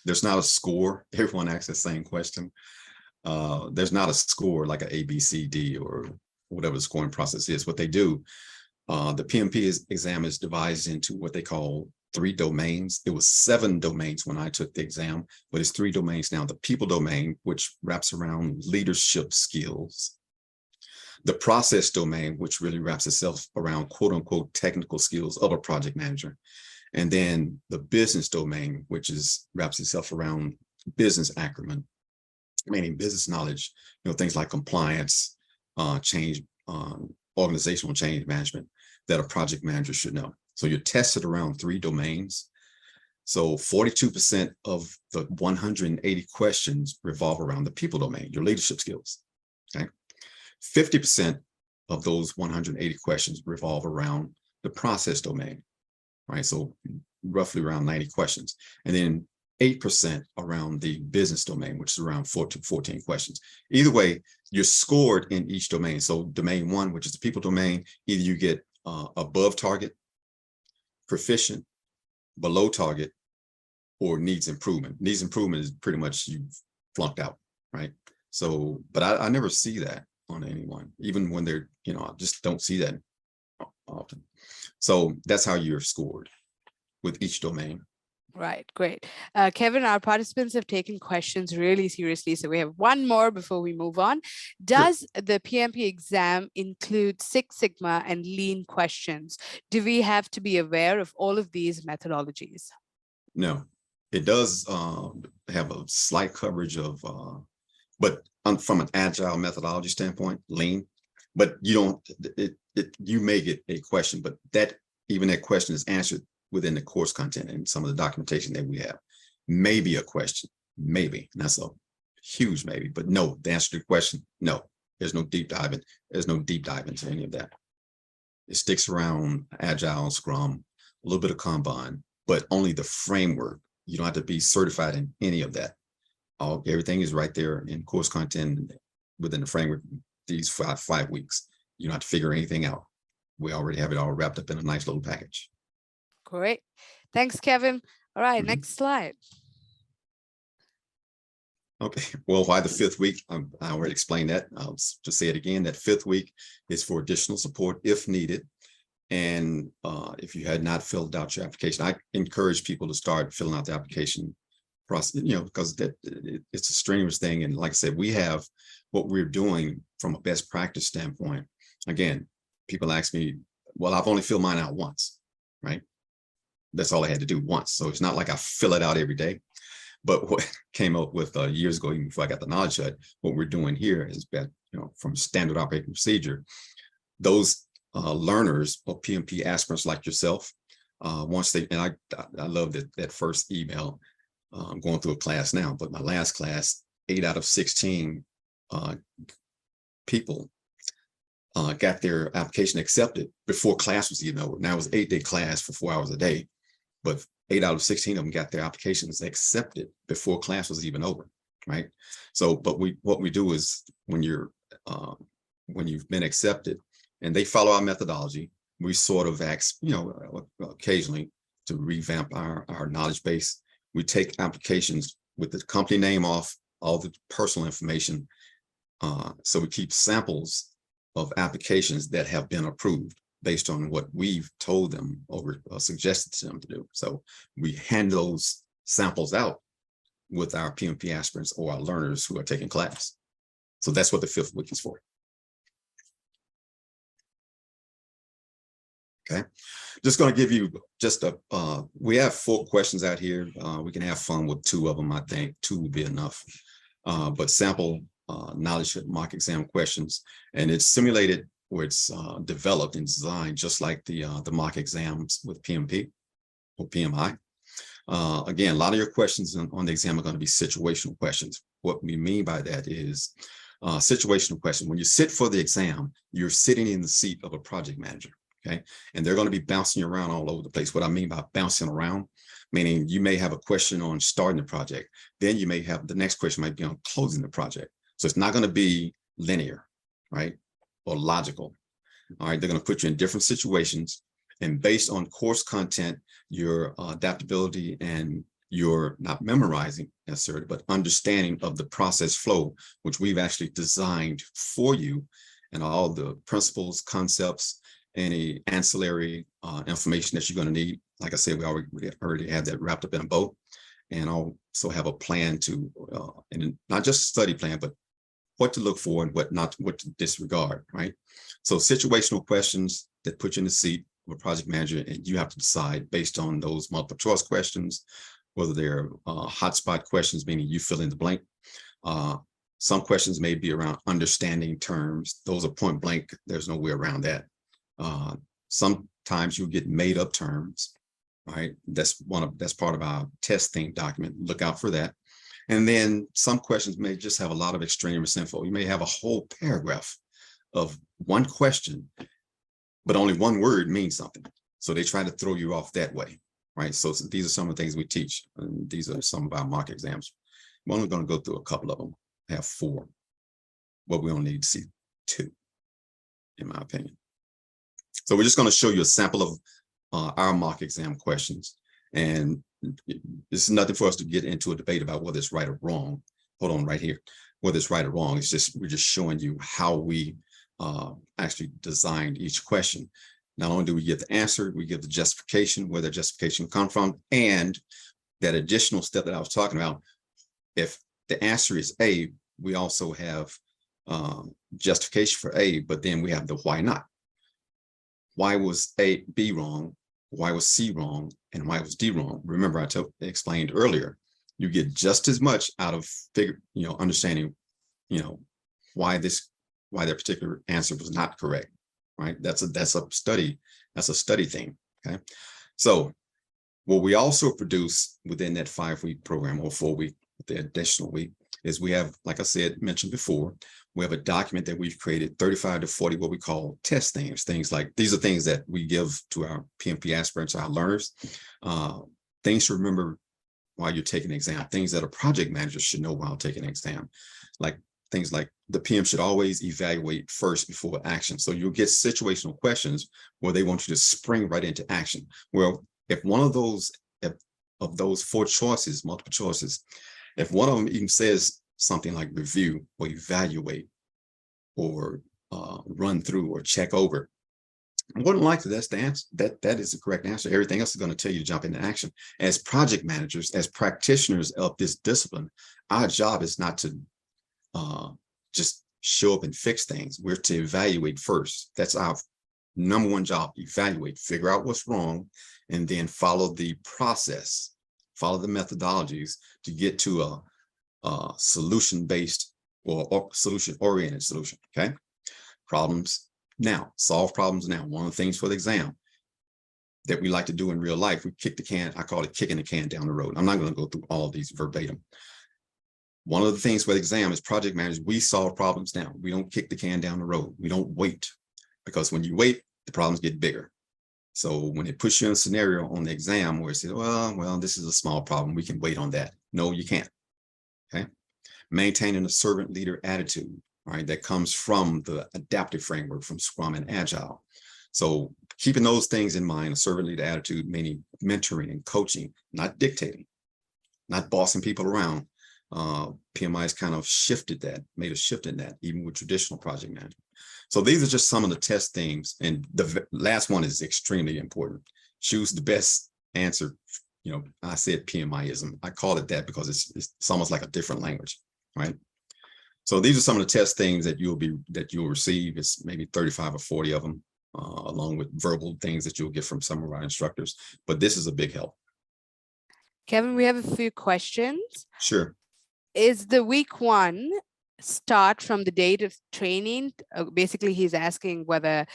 There's not a score. Everyone asks the same question. There's not a score like an A, B, C, D, or whatever the scoring process is. What they do, the PMP exam is divided into what they call 3 domains. It was 7 domains when I took the exam, but it's 3 domains now. The people domain, which wraps around leadership skills. The process domain, which really wraps itself around quote unquote technical skills of a project manager. And then the business domain, which wraps itself around business acumen, meaning business knowledge, things like compliance, change, organizational change management that a project manager should know. So you're tested around 3 domains. So 42% of the 180 questions revolve around the people domain, your leadership skills. Okay. 50% of those 180 questions revolve around the process domain, right? So roughly around 90 questions. And then 8% around the business domain, which is around 14 questions. Either way, you're scored in each domain. So domain 1, which is the people domain, either you get above target, proficient, below target, or needs improvement. Needs improvement is pretty much you've flunked out, right? So, but I never see that on anyone, even when they're, I just don't see that often. So that's how you're scored with each domain. Right, great. Kevin, our participants have taken questions really seriously, so we have one more before we move on. Does the PMP exam include Six Sigma and Lean questions? Do we have to be aware of all of these methodologies? No, it does have a slight coverage of, but from an agile methodology standpoint, Lean, but you don't, you may get a question, but even that question is answered within the course content and some of the documentation that we have. Maybe a question, maybe, and that's a huge maybe, but no, the answer to the question, no, there's no deep dive into any of that. It sticks around Agile, Scrum, a little bit of Kanban, but only the framework. You don't have to be certified in any of that. Everything is right there in course content within the framework, these 5 weeks. You don't have to figure anything out. we already have it all wrapped up in a nice little package. Great. Thanks, Kevin. All right, next slide. Okay, well, why the 5th week? I already explained that. I'll just say it again, that 5th week is for additional support if needed. And if you had not filled out your application, I encourage people to start filling out the application process, because it's a strenuous thing. And like I said, we have what we're doing from a best practice standpoint. Again, people ask me, well, I've only filled mine out once, right? That's all I had to do once. So it's not like I fill it out every day. But what came up with years ago, even before I got the KnowledgeHut, what we're doing here is that, from standard operating procedure, those learners or PMP aspirants like yourself, once they, and I love that first email. I'm going through a class now, but my last class, 8 out of 16 people got their application accepted before class was even over. Now it was an 8-day class for 4 hours a day, but 8 out of 16 of them got their applications accepted before class was even over, right? So, but what we do is when you've been accepted and they follow our methodology, we sort of ask, occasionally to revamp our knowledge base. We take applications with the company name off, all the personal information. So we keep samples of applications that have been approved based on what we've told them or suggested to them to do. So we hand those samples out with our PMP aspirants or our learners who are taking class. So that's what the 5th week is for. Okay, just going to give you just we have 4 questions out here. We can have fun with 2 of them. I think 2 would be enough. But sample KnowledgeHut mock exam questions, and it's simulated where it's developed and designed just like the mock exams with PMP or PMI. Again, a lot of your questions on the exam are going to be situational questions. What we mean by that is situational question. When you sit for the exam, you're sitting in the seat of a project manager, okay? And they're going to be bouncing around all over the place. What I mean by bouncing around, meaning you may have a question on starting the project. Then you may have the next question might be on closing the project. So it's not going to be linear, right? Or logical. All right, they're going to put you in different situations, and based on course content, your adaptability and your not memorizing necessarily, but understanding of the process flow, which we've actually designed for you, and all the principles, concepts, any ancillary information that you're going to need. Like I said, we already have that wrapped up in a bow, and also have a plan to, and not just a study plan, but what to look for and what to disregard, right? So situational questions that put you in the seat of a project manager, and you have to decide based on those multiple choice questions, whether they're hotspot questions, meaning you fill in the blank. Some questions may be around understanding terms. Those are point blank. There's no way around that. Sometimes you get made up terms, right? That's part of our test theme document. Look out for that. And then some questions may just have a lot of extraneous info. You may have a whole paragraph of one question, but only one word means something. So they try to throw you off that way, right? So these are some of the things we teach, and these are some of our mock exams. We're only going to go through a couple of them. I have 4, but we only need to see 2, in my opinion. So we're just going to show you a sample of our mock exam questions. And it's nothing for us to get into a debate about whether it's right or wrong. Hold on right here. Whether it's right or wrong, it's just, we're just showing you how we actually designed each question. Not only do we give the answer, we give the justification, where the justification come from, and that additional step that I was talking about. If the answer is A, we also have justification for A, but then we have the why not. Why was B wrong? Why was C wrong? And why was D wrong? Remember, I explained earlier, you get just as much out of understanding, why that particular answer was not correct, right? That's a study thing. Okay. So what we also produce within that 5-week program, or 4-week, the additional week, is we have, like I said, mentioned before, we have a document that we've created, 35 to 40, what we call test themes. Things like, these are things that we give to our PMP aspirants, our learners, things to remember while you're taking an exam, things that a project manager should know while taking an exam. Like things like the PM should always evaluate first before action. So you'll get situational questions where they want you to spring right into action. Well, if one of those four choices, multiple choices, if one of them even says something like review or evaluate or run through or check over, more than likely that's the answer. That is the correct answer. Everything else is going to tell you to jump into action. As project managers, as practitioners of this discipline, our job is not to just show up and fix things. We're to evaluate first. That's our number one job. Evaluate, figure out what's wrong, and then follow the process, follow the methodologies to get to a solution-based or solution-oriented solution. Okay, problems now, solve problems now. One of the things for the exam that we like to do in real life, we kick the can. I call it kicking the can down the road. I'm not going to go through all of these verbatim. One of the things for the exam is project managers, we solve problems now. We don't kick the can down the road. We don't wait, because when you wait, the problems get bigger. So when it puts you in a scenario on the exam where it says, well, this is a small problem, we can wait on that. No, you can't. Okay. Maintaining a servant leader attitude, right? That comes from the adaptive framework from Scrum and Agile. So keeping those things in mind, a servant leader attitude, meaning mentoring and coaching, not dictating, not bossing people around. PMI has kind of shifted that, made a shift in that, even with traditional project management. So these are just some of the test themes. And the last one is extremely important. Choose the best answer. You know, I said PMIism. I call it that because it's almost like a different language, right? So these are some of the test things that you'll receive. It's maybe 35 or 40 of them, along with verbal things that you'll get from some of our instructors. But this is a big help. Kevin, we have a few questions. Sure. Is the week one start from the date of training? Basically, he's asking whether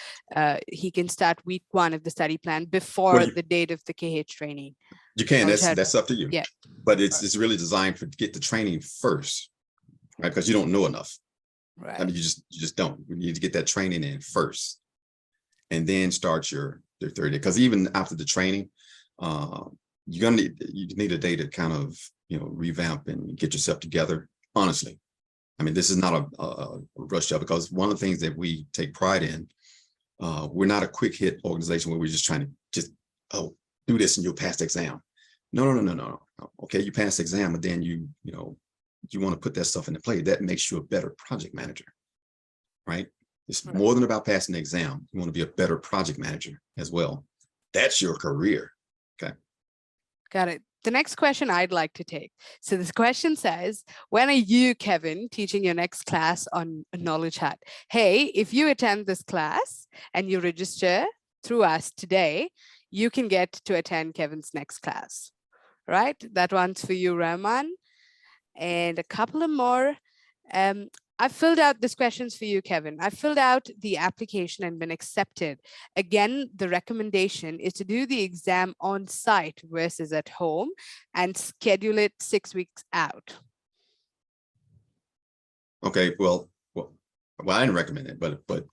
he can start week one of the study plan before the date of the KH training. You can. That's up to you. Yeah. But it's really designed to get the training first, right? Because you don't know enough. Right. I mean, you just don't. You need to get that training in first, and then start your 30 day. Because even after the training, you need a day to kind of revamp and get yourself together. Honestly, I mean, this is not a rush job, because one of the things that we take pride in, we're not a quick hit organization where we're just trying to do this and you'll pass the exam. No. Okay, you pass the exam, but then you want to put that stuff into play. That makes you a better project manager, right? It's more than about passing the exam. You want to be a better project manager as well. That's your career. Okay. Got it. The next question I'd like to take. So this question says, when are you, Kevin, teaching your next class on KnowledgeHut? Hey, if you attend this class and you register through us today, you can get to attend Kevin's next class, right? That one's for you, Rahman. And a couple of more. I filled out this questions for you, Kevin. I filled out the application and been accepted. Again, the recommendation is to do the exam on site versus at home and schedule it 6 weeks out. Okay, well, I didn't recommend it, but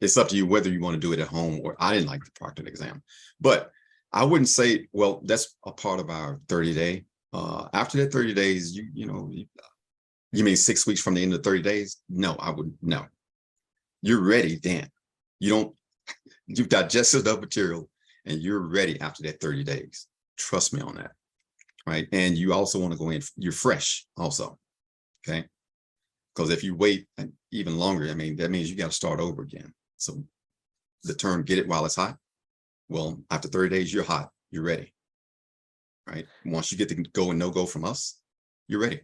it's up to you whether you want to do it at home or. I didn't like the proctored exam, but I wouldn't say, well, that's a part of our 30-day. After that 30 days, you mean 6 weeks from the end of 30 days? No, I wouldn't. No, you're ready then. You've digested the material and you're ready after that 30 days. Trust me on that, right? And you also want to go in, you're fresh also, okay? Because if you wait even longer, I mean, that means you got to start over again. So the term, get it while it's hot. Well, after 30 days, you're hot, you're ready, right? Once you get the go and no go from us, you're ready.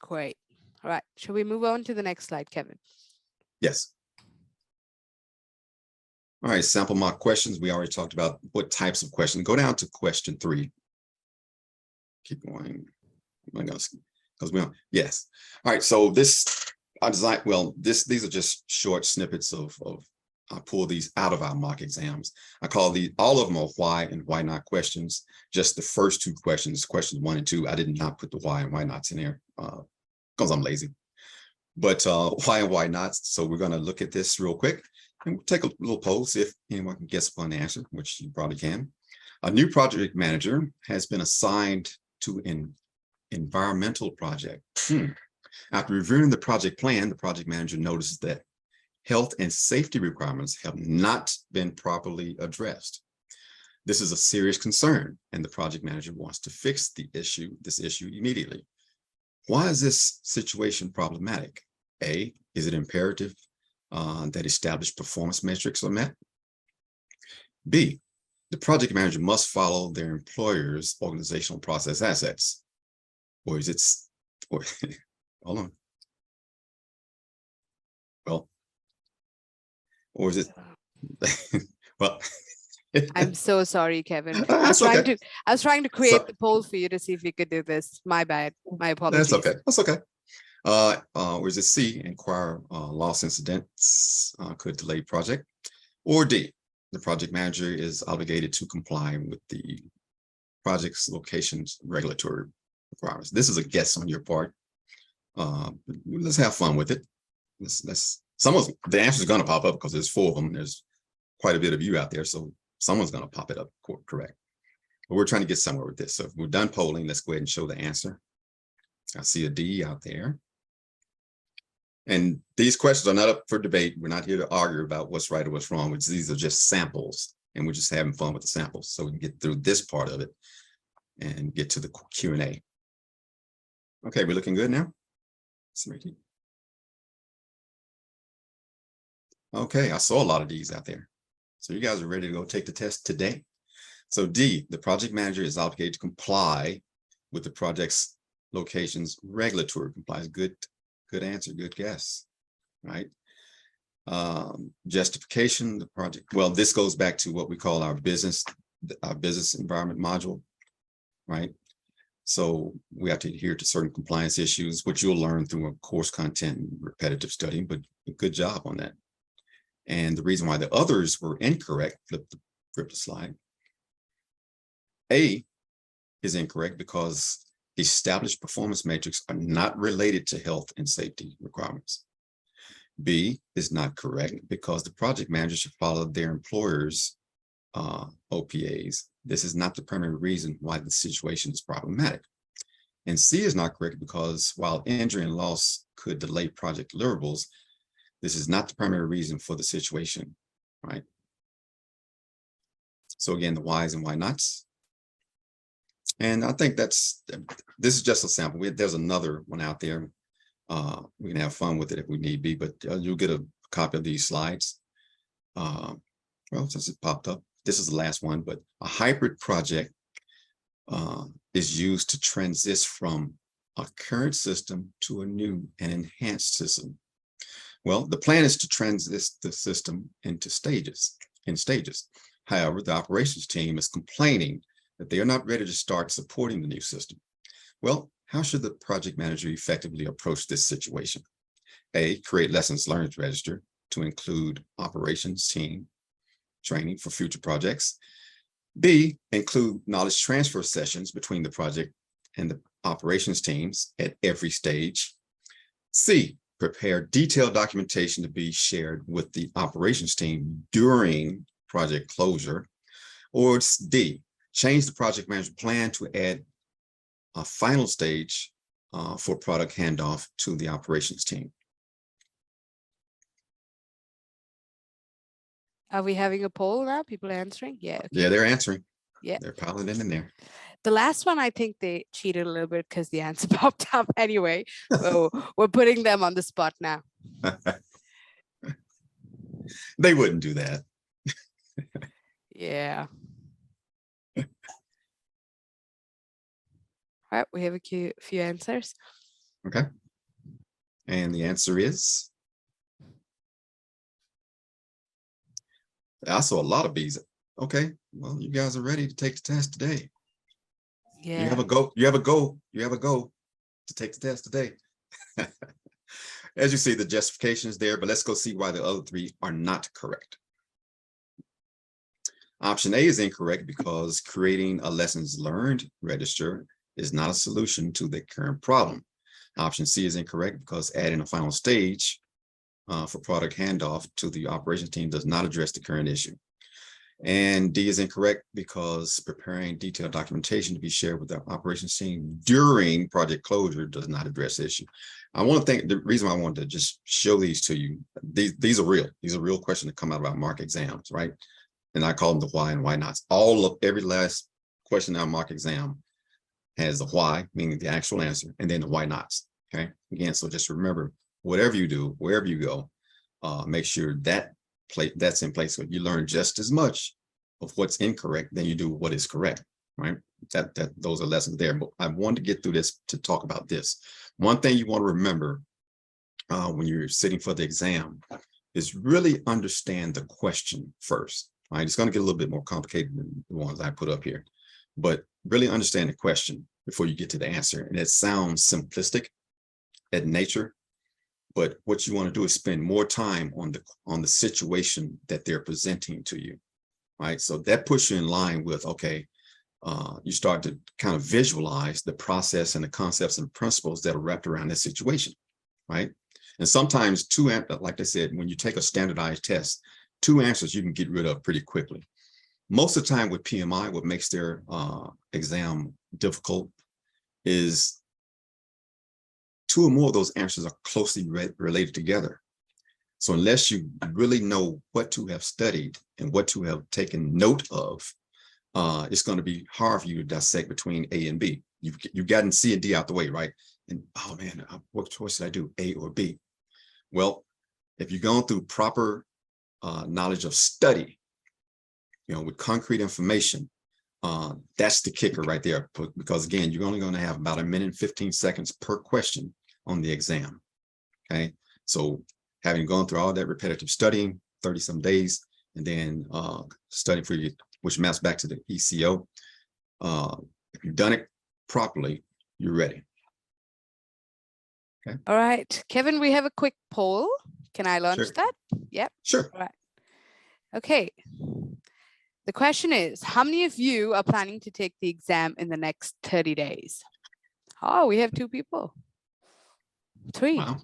Great. All right. Shall we move on to the next slide, Kevin? Yes. All right. Sample mock questions. We already talked about what types of questions. Go down to question 3. Keep going. Yes. All right. So these are just short snippets of I pull these out of our mock exams. I call all of them are why and why not questions. Just the first 2 questions, questions 1 and 2, I did not put the why and why nots in there because I'm lazy. But why and why not? So we're going to look at this real quick and we'll take a little poll, see if anyone can guess upon the answer, which you probably can. A new project manager has been assigned to an environmental project. After reviewing the project plan, the project manager notices that health and safety requirements have not been properly addressed. This is a serious concern, and the project manager wants to fix this issue immediately. Why is this situation problematic? A, is it imperative that established performance metrics are met? B, the project manager must follow their employer's organizational process assets. Or is it, hold on. Well, or is it, well, I'm so sorry, Kevin. that's okay. I was trying to create the poll for you to see if we could do this. My bad. My apologies. That's okay. That's okay. Or is it C, inquire loss incidents could delay project? Or D, the project manager is obligated to comply with the project's location's regulatory requirements. This is a guess on your part. Let's have fun with it. The answer is going to pop up because there's 4 of them. There's quite a bit of you out there, so someone's going to pop it up correct. But we're trying to get somewhere with this. So if we're done polling, let's go ahead and show the answer. I see a D out there. And these questions are not up for debate. We're not here to argue about what's right or what's wrong. These are just samples, and we're just having fun with the samples. So we can get through this part of it and get to the Q&A. Okay, we're looking good now. Okay, I saw a lot of D's out there. So you guys are ready to go take the test today. So D, the project manager is obligated to comply with the project's location's regulatory compliance. Good answer, good guess, right? Justification, the project. Well, this goes back to what we call our business environment module, right? So we have to adhere to certain compliance issues, which you'll learn through a course content and repetitive studying, but good job on that. And the reason why the others were incorrect, flip the slide. A is incorrect because established performance metrics are not related to health and safety requirements. B is not correct because the project manager should follow their employer's OPAs. This is not the primary reason why the situation is problematic. And C is not correct because while injury and loss could delay project deliverables, this is not the primary reason for the situation, right? So again, the whys and why nots. And I think this is just a sample. There's another one out there. We can have fun with it if we need be, but you'll get a copy of these slides. Well, since it popped up, this is the last one, but a hybrid project is used to transition from a current system to a new and enhanced system. Well, the plan is to transition the system in stages. However, the operations team is complaining that they are not ready to start supporting the new system. Well, how should the project manager effectively approach this situation? A, create lessons learned register to include operations team training for future projects. B, include knowledge transfer sessions between the project and the operations teams at every stage. C, prepare detailed documentation to be shared with the operations team during project closure. Or it's D, change the project management plan to add a final stage for product handoff to the operations team. Are we having a poll now? People answering? Yeah. Okay. Yeah, they're answering. Yeah. They're piling in there. The last one, I think they cheated a little bit because the answer popped up anyway. So we're putting them on the spot now. They wouldn't do that. Yeah. All right, we have a few answers. Okay. And the answer is, I saw a lot of B's. Okay, well, you guys are ready to take the test today. Yeah. You have a go to take the test today. As you see, the justification is there, but let's go see why the other 3 are not correct. Option A is incorrect because creating a lessons learned register is not a solution to the current problem. Option C is incorrect because adding a final stage for product handoff to the operations team does not address the current issue. And D is incorrect because preparing detailed documentation to be shared with the operations team during project closure does not address the issue. I want to think the reason why I wanted to just show these to you, these are real. These are real questions that come out of our mock exams, right? And I call them the why and why nots. Every last question in our mock exam has the why, meaning the actual answer, and then the why nots. Okay. Again, so just remember, whatever you do, wherever you go, make sure that that's in place. So you learn just as much of what's incorrect than you do what is correct. Right. Those are lessons there. But I wanted to get through this to talk about this. One thing you want to remember when you're sitting for the exam is really understand the question first. Right. It's going to get a little bit more complicated than the ones I put up here, but really understand the question before you get to the answer. And it sounds simplistic at nature, but what you want to do is spend more time on the situation that they're presenting to you, right? So that puts you in line with, okay, you start to kind of visualize the process and the concepts and principles that are wrapped around that situation, right? And sometimes like I said, when you take a standardized test, 2 answers you can get rid of pretty quickly. Most of the time with PMI, what makes their exam difficult is 2 or more of those answers are closely related together. So unless you really know what to have studied and what to have taken note of, it's going to be hard for you to dissect between A and B. You've gotten C and D out the way, right? And oh man, what choice did I do, A or B? Well, if you're going through proper knowledge of study, with concrete information, that's the kicker right there. Because again, you're only going to have about 1 minute and 15 seconds per question on the exam. Okay, so having gone through all that repetitive studying, 30-some days, and then studying for you, which maps back to the ECO. If you've done it properly, you're ready. Okay. All right, Kevin, we have a quick poll. Can I launch that? Yep. Sure. All right. Okay. The question is, how many of you are planning to take the exam in the next 30 days? Oh, we have 2 people. 3. Wow.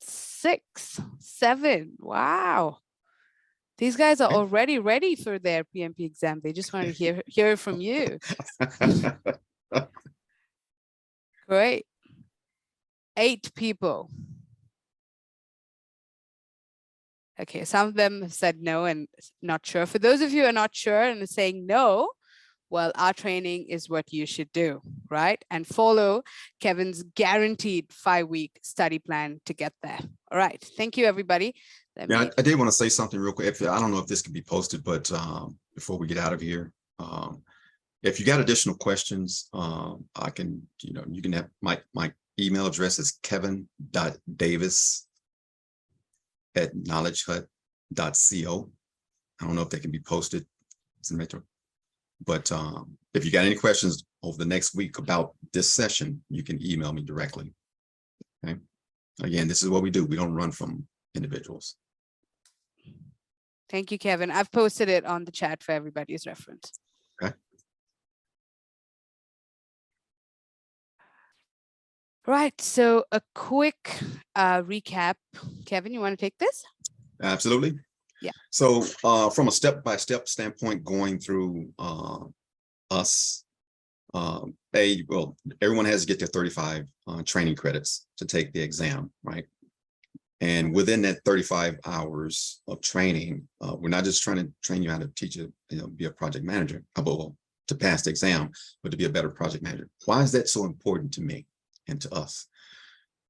6, 7. Wow. These guys are already ready for their PMP exam. They just want to hear it from you. Great. 8 people. Okay, some of them have said no and not sure. For those of you who are not sure and are saying no, well, our training is what you should do, right? And follow Kevin's guaranteed 5-week study plan to get there. All right, thank you, everybody. I did want to say something real quick. I don't know if this can be posted, but before we get out of here, if you got additional questions, I can, you can have my email address is kevin.davis@knowledgehut.co. I don't know if they can be posted, but if you got any questions over the next week about this session, you can email me directly. Okay. Again, this is what we do. We don't run from individuals. Thank you, Kevin. I've posted it on the chat for everybody's reference. Okay. Right. So a quick recap. Kevin, you want to take this? Absolutely. Yeah. So from a step-by-step standpoint, going through us, well, everyone has to get their 35 training credits to take the exam, right? And within that 35 hours of training, we're not just trying to train you how to teach it, be a project manager, to pass the exam, but to be a better project manager. Why is that so important to me and to us?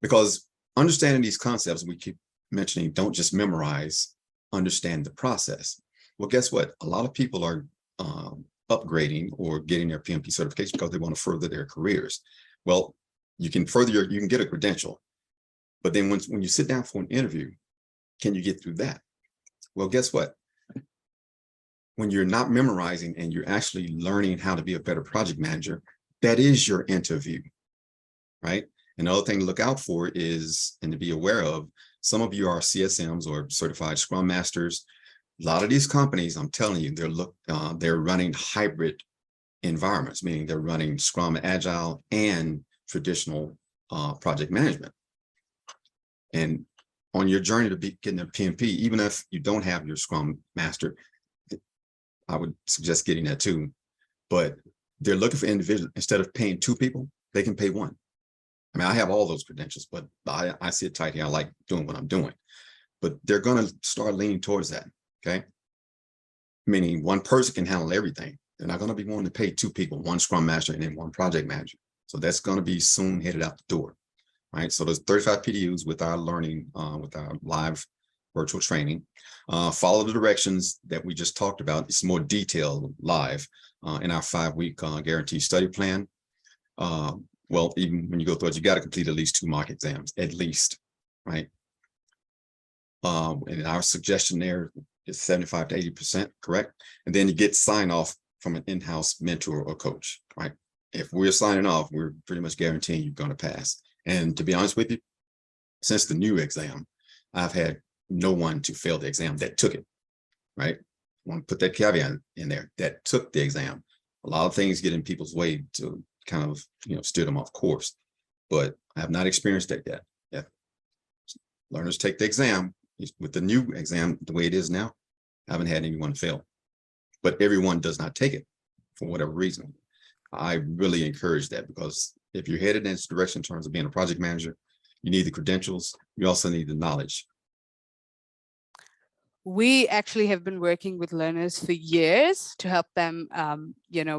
Because understanding these concepts, we keep mentioning, don't just memorize, understand the process. Well, guess what? A lot of people are upgrading or getting their PMP certification because they want to further their careers. Well, you can get a credential, but then when you sit down for an interview, can you get through that? Well, guess what? When you're not memorizing and you're actually learning how to be a better project manager, that is your interview, right? Another thing to look out for is, and to be aware of, some of you are CSMs or certified Scrum Masters. A lot of these companies, I'm telling you, they're running hybrid environments, meaning they're running Scrum, Agile, and traditional project management. And on your journey to be getting a PMP, even if you don't have your Scrum Master, I would suggest getting that too. But they're looking for individuals. Instead of paying 2 people, they can pay 1. I mean, I have all those credentials, but I sit tight here. I like doing what I'm doing. But they're going to start leaning towards that. Okay. Meaning 1 person can handle everything. They're not going to be wanting to pay 2 people, 1 Scrum Master and then 1 project manager. So that's going to be soon headed out the door. Right. So there's 35 PDUs with our learning, with our live virtual training. Follow the directions that we just talked about. It's more detailed live in our 5-week guaranteed study plan. Well, even when you go through it, you got to complete at least 2 mock exams, at least, right? And our suggestion there is 75 to 80%, correct? And then you get sign off from an in-house mentor or coach, right? If we're signing off, we're pretty much guaranteeing you're going to pass. And to be honest with you, since the new exam, I've had no one to fail the exam that took it, right? I want to put that caveat in there, that took the exam. A lot of things get in people's way to kind of, steer them off course, but I have not experienced that yet. If learners take the exam with the new exam, the way it is now, I haven't had anyone fail, but everyone does not take it for whatever reason. I really encourage that, because if you're headed in this direction in terms of being a project manager, you need the credentials. You also need the knowledge. We actually have been working with learners for years to help them,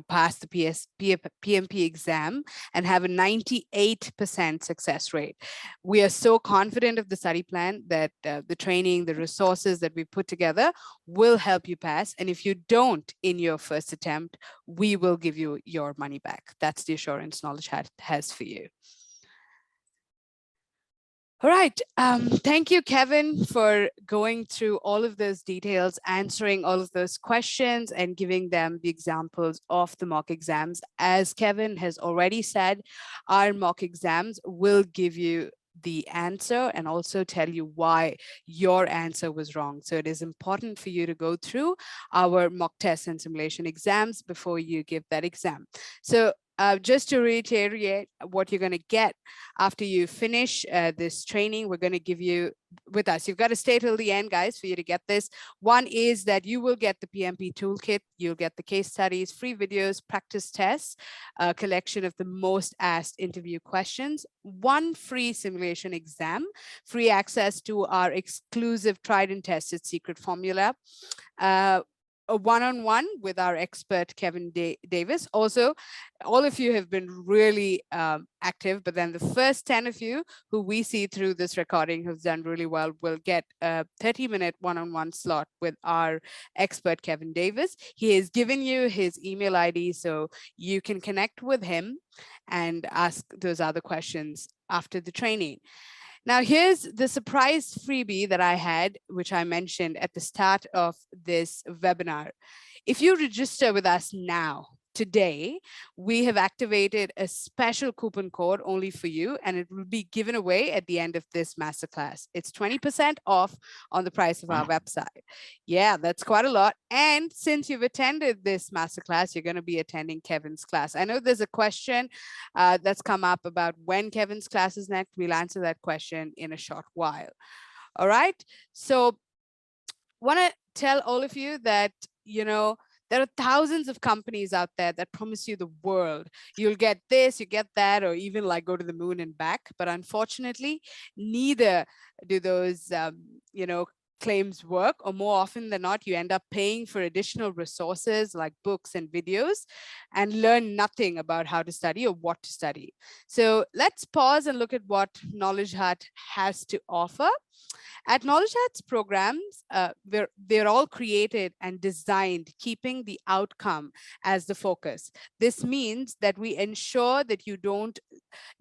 pass the PMP exam and have a 98% success rate. We are so confident of the study plan that the training, the resources that we put together will help you pass. And if you don't in your first attempt, we will give you your money back. That's the assurance KnowledgeHut has for you. All right. Thank you, Kevin, for going through all of those details, answering all of those questions, and giving them the examples of the mock exams. As Kevin has already said, our mock exams will give you the answer and also tell you why your answer was wrong. So it is important for you to go through our mock tests and simulation exams before you give that exam. So just to reiterate what you're going to get after you finish this training, we're going to give you with us. You've got to stay till the end, guys, for you to get this. One is that you will get the PMP toolkit. You'll get the case studies, free videos, practice tests, a collection of the most asked interview questions, 1 free simulation exam, free access to our exclusive tried and tested secret formula, a one-on-one with our expert, Kevin Davis. Also, all of you have been really active, but then the first 10 of you who we see through this recording who've done really well will get a 30-minute one-on-one slot with our expert, Kevin Davis. He has given you his email ID, so you can connect with him and ask those other questions after the training. Now, here's the surprise freebie that I had, which I mentioned at the start of this webinar. If you register with us now, today, we have activated a special coupon code only for you, and it will be given away at the end of this masterclass. It's 20% off on the price of our website. Yeah, that's quite a lot. And since you've attended this masterclass, you're going to be attending Kevin's class. I know there's a question that's come up about when Kevin's class is next. We'll answer that question in a short while. All right. So want to tell all of you that, there are thousands of companies out there that promise you the world. You'll get this, you get that, or even like go to the moon and back. But unfortunately, neither do those, claims work, or more often than not, you end up paying for additional resources like books and videos and learn nothing about how to study or what to study. So let's pause and look at what KnowledgeHut has to offer. At KnowledgeHut's programs, they're all created and designed keeping the outcome as the focus. This means that we ensure that you don't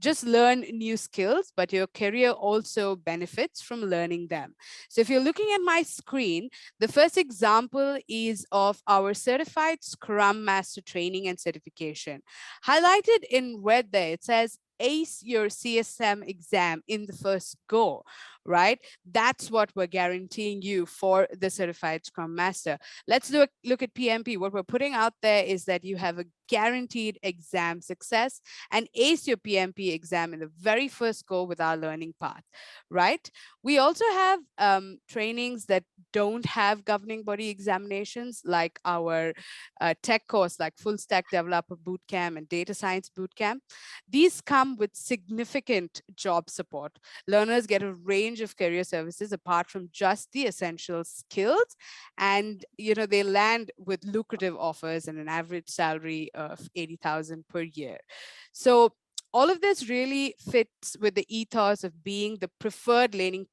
just learn new skills, but your career also benefits from learning them. So if you're looking at my screen, the first example is of our certified Scrum Master training and certification. Highlighted in red there, it says ace your CSM exam in the first go, right? That's what we're guaranteeing you for the Certified Scrum Master. Let's look at PMP. What we're putting out there is that you have a guaranteed exam success and ace your PMP exam in the very first go with our learning path, right? We also have trainings that don't have governing body examinations, like our tech course, like Full Stack Developer Bootcamp and Data Science Bootcamp. These come with significant job support. Learners get a range of career services apart from just the essential skills, and they land with lucrative offers and an average salary of 80,000 per year. So all of this really fits with the ethos of being the preferred learning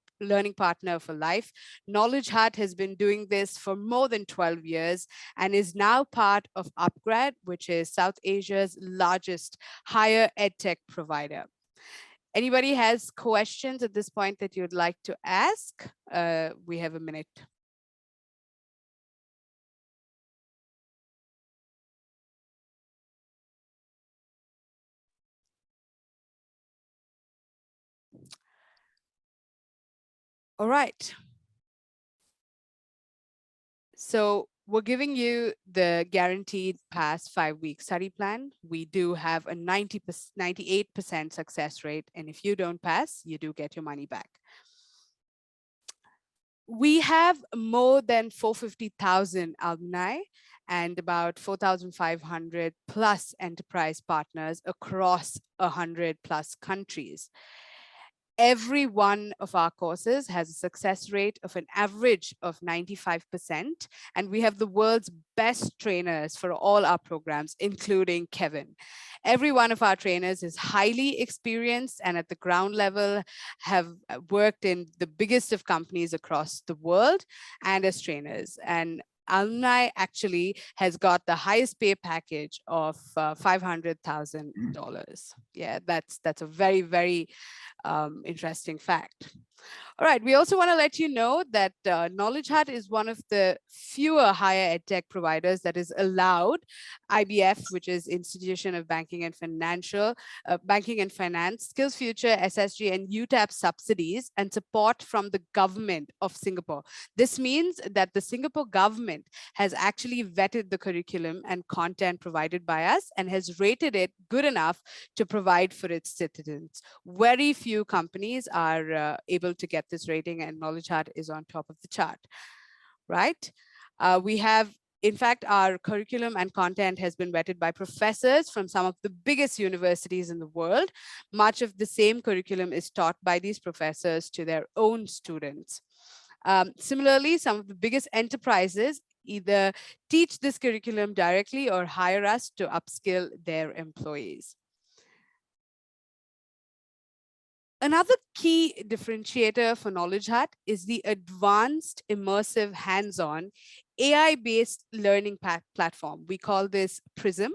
partner for life. KnowledgeHut has been doing this for more than 12 years and is now part of Upgrad, which is South Asia's largest higher edtech provider. Anybody has questions at this point that you'd like to ask? We have a minute. All right. So we're giving you the guaranteed pass 5-week study plan. We do have a 98% success rate. And if you don't pass, you do get your money back. We have more than 450,000 alumni and about 4,500 plus enterprise partners across 100 plus countries. Every one of our courses has a success rate of an average of 95%. And we have the world's best trainers for all our programs, including Kevin. Every one of our trainers is highly experienced and at the ground level have worked in the biggest of companies across the world and as trainers. And alumni actually has got the highest pay package of $500,000. Yeah, that's a very, very interesting fact. All right, we also want to let you know that KnowledgeHut is one of the fewer higher ed tech providers that is allowed IBF, which is Institution of Banking and Finance, SkillsFuture, SSG, and UTAP subsidies and support from the government of Singapore. This means that the Singapore government has actually vetted the curriculum and content provided by us and has rated it good enough to provide for its citizens. Very few companies are able to get this rating, and KnowledgeHut is on top of the chart, right? We have, in fact, our curriculum and content has been vetted by professors from some of the biggest universities in the world. Much of the same curriculum is taught by these professors to their own students. Similarly, some of the biggest enterprises either teach this curriculum directly or hire us to upskill their employees. Another key differentiator for KnowledgeHut is the advanced, immersive, hands-on, AI-based learning platform. We call this PRISM.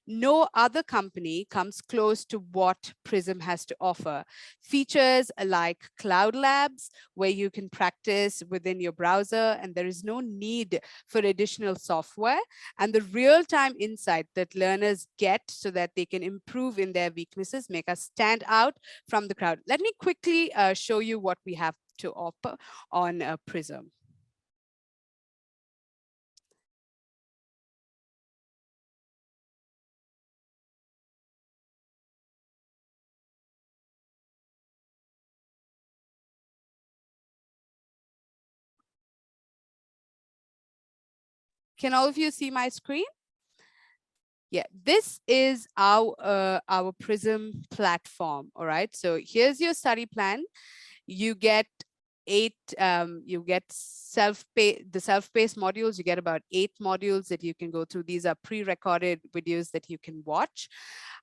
No other company comes close to what PRISM has to offer. Features like cloud labs, where you can practice within your browser and there is no need for additional software, and the real-time insight that learners get so that they can improve in their weaknesses, make us stand out from the crowd. Let me quickly show you what we have to offer on PRISM. Can all of you see my screen? Yeah, this is our PRISM platform. All right, so here's your study plan. You get the self-paced modules. You get about 8 modules that you can go through. These are pre-recorded videos that you can watch.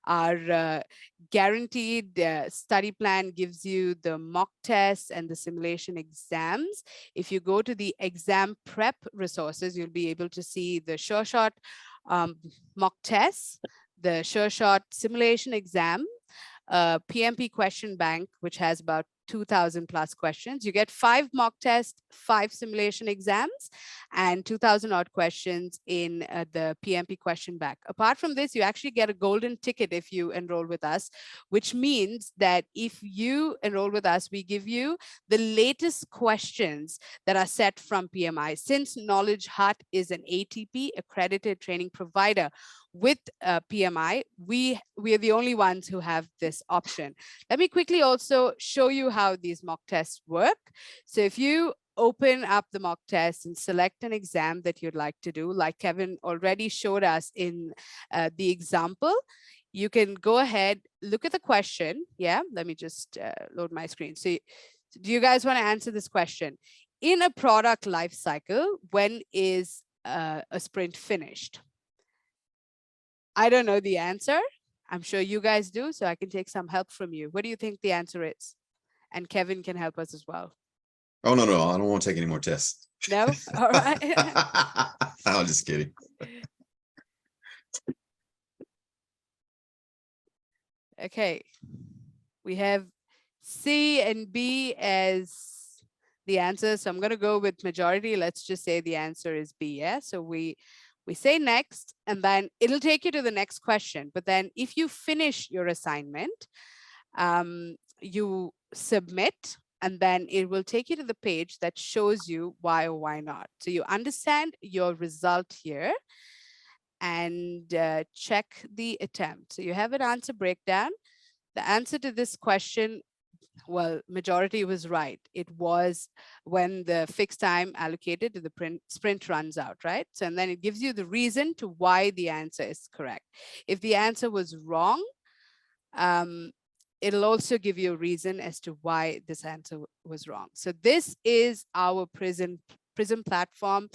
Our guaranteed study plan gives you the mock tests and the simulation exams. If you go to the exam prep resources, you'll be able to see the sure shot mock tests, the sure shot simulation exam, PMP question bank, which has about 2,000 plus questions. You get 5 mock tests, 5 simulation exams, and 2,000 odd questions in the PMP question bank. Apart from this, you actually get a golden ticket if you enroll with us, which means that if you enroll with us, we give you the latest questions that are set from PMI. Since KnowledgeHut is an ATP accredited training provider with PMI, we are the only ones who have this option. Let me quickly also show you how these mock tests work. So if you open up the mock test and select an exam that you'd like to do, like Kevin already showed us in the example, you can go ahead, look at the question. Yeah, let me just load my screen. So do you guys want to answer this question? In a product life cycle, when is a sprint finished? I don't know the answer. I'm sure you guys do, so I can take some help from you. What do you think the answer is? And Kevin can help us as well. Oh, no, I don't want to take any more tests. No? All right. I'm just kidding. Okay. We have C and B as the answer. So I'm going to go with majority. Let's just say the answer is B. Yeah. So we say next, and then it'll take you to the next question. But then if you finish your assignment, you submit, and then it will take you to the page that shows you why or why not. So you understand your result here and check the attempt. So you have an answer breakdown. The answer to this question, well, majority was right. It was when the fixed time allocated to the sprint runs out, right? So, and then it gives you the reason to why the answer is correct. If the answer was wrong, it'll also give you a reason as to why this answer was wrong. So this is our PRISM platform.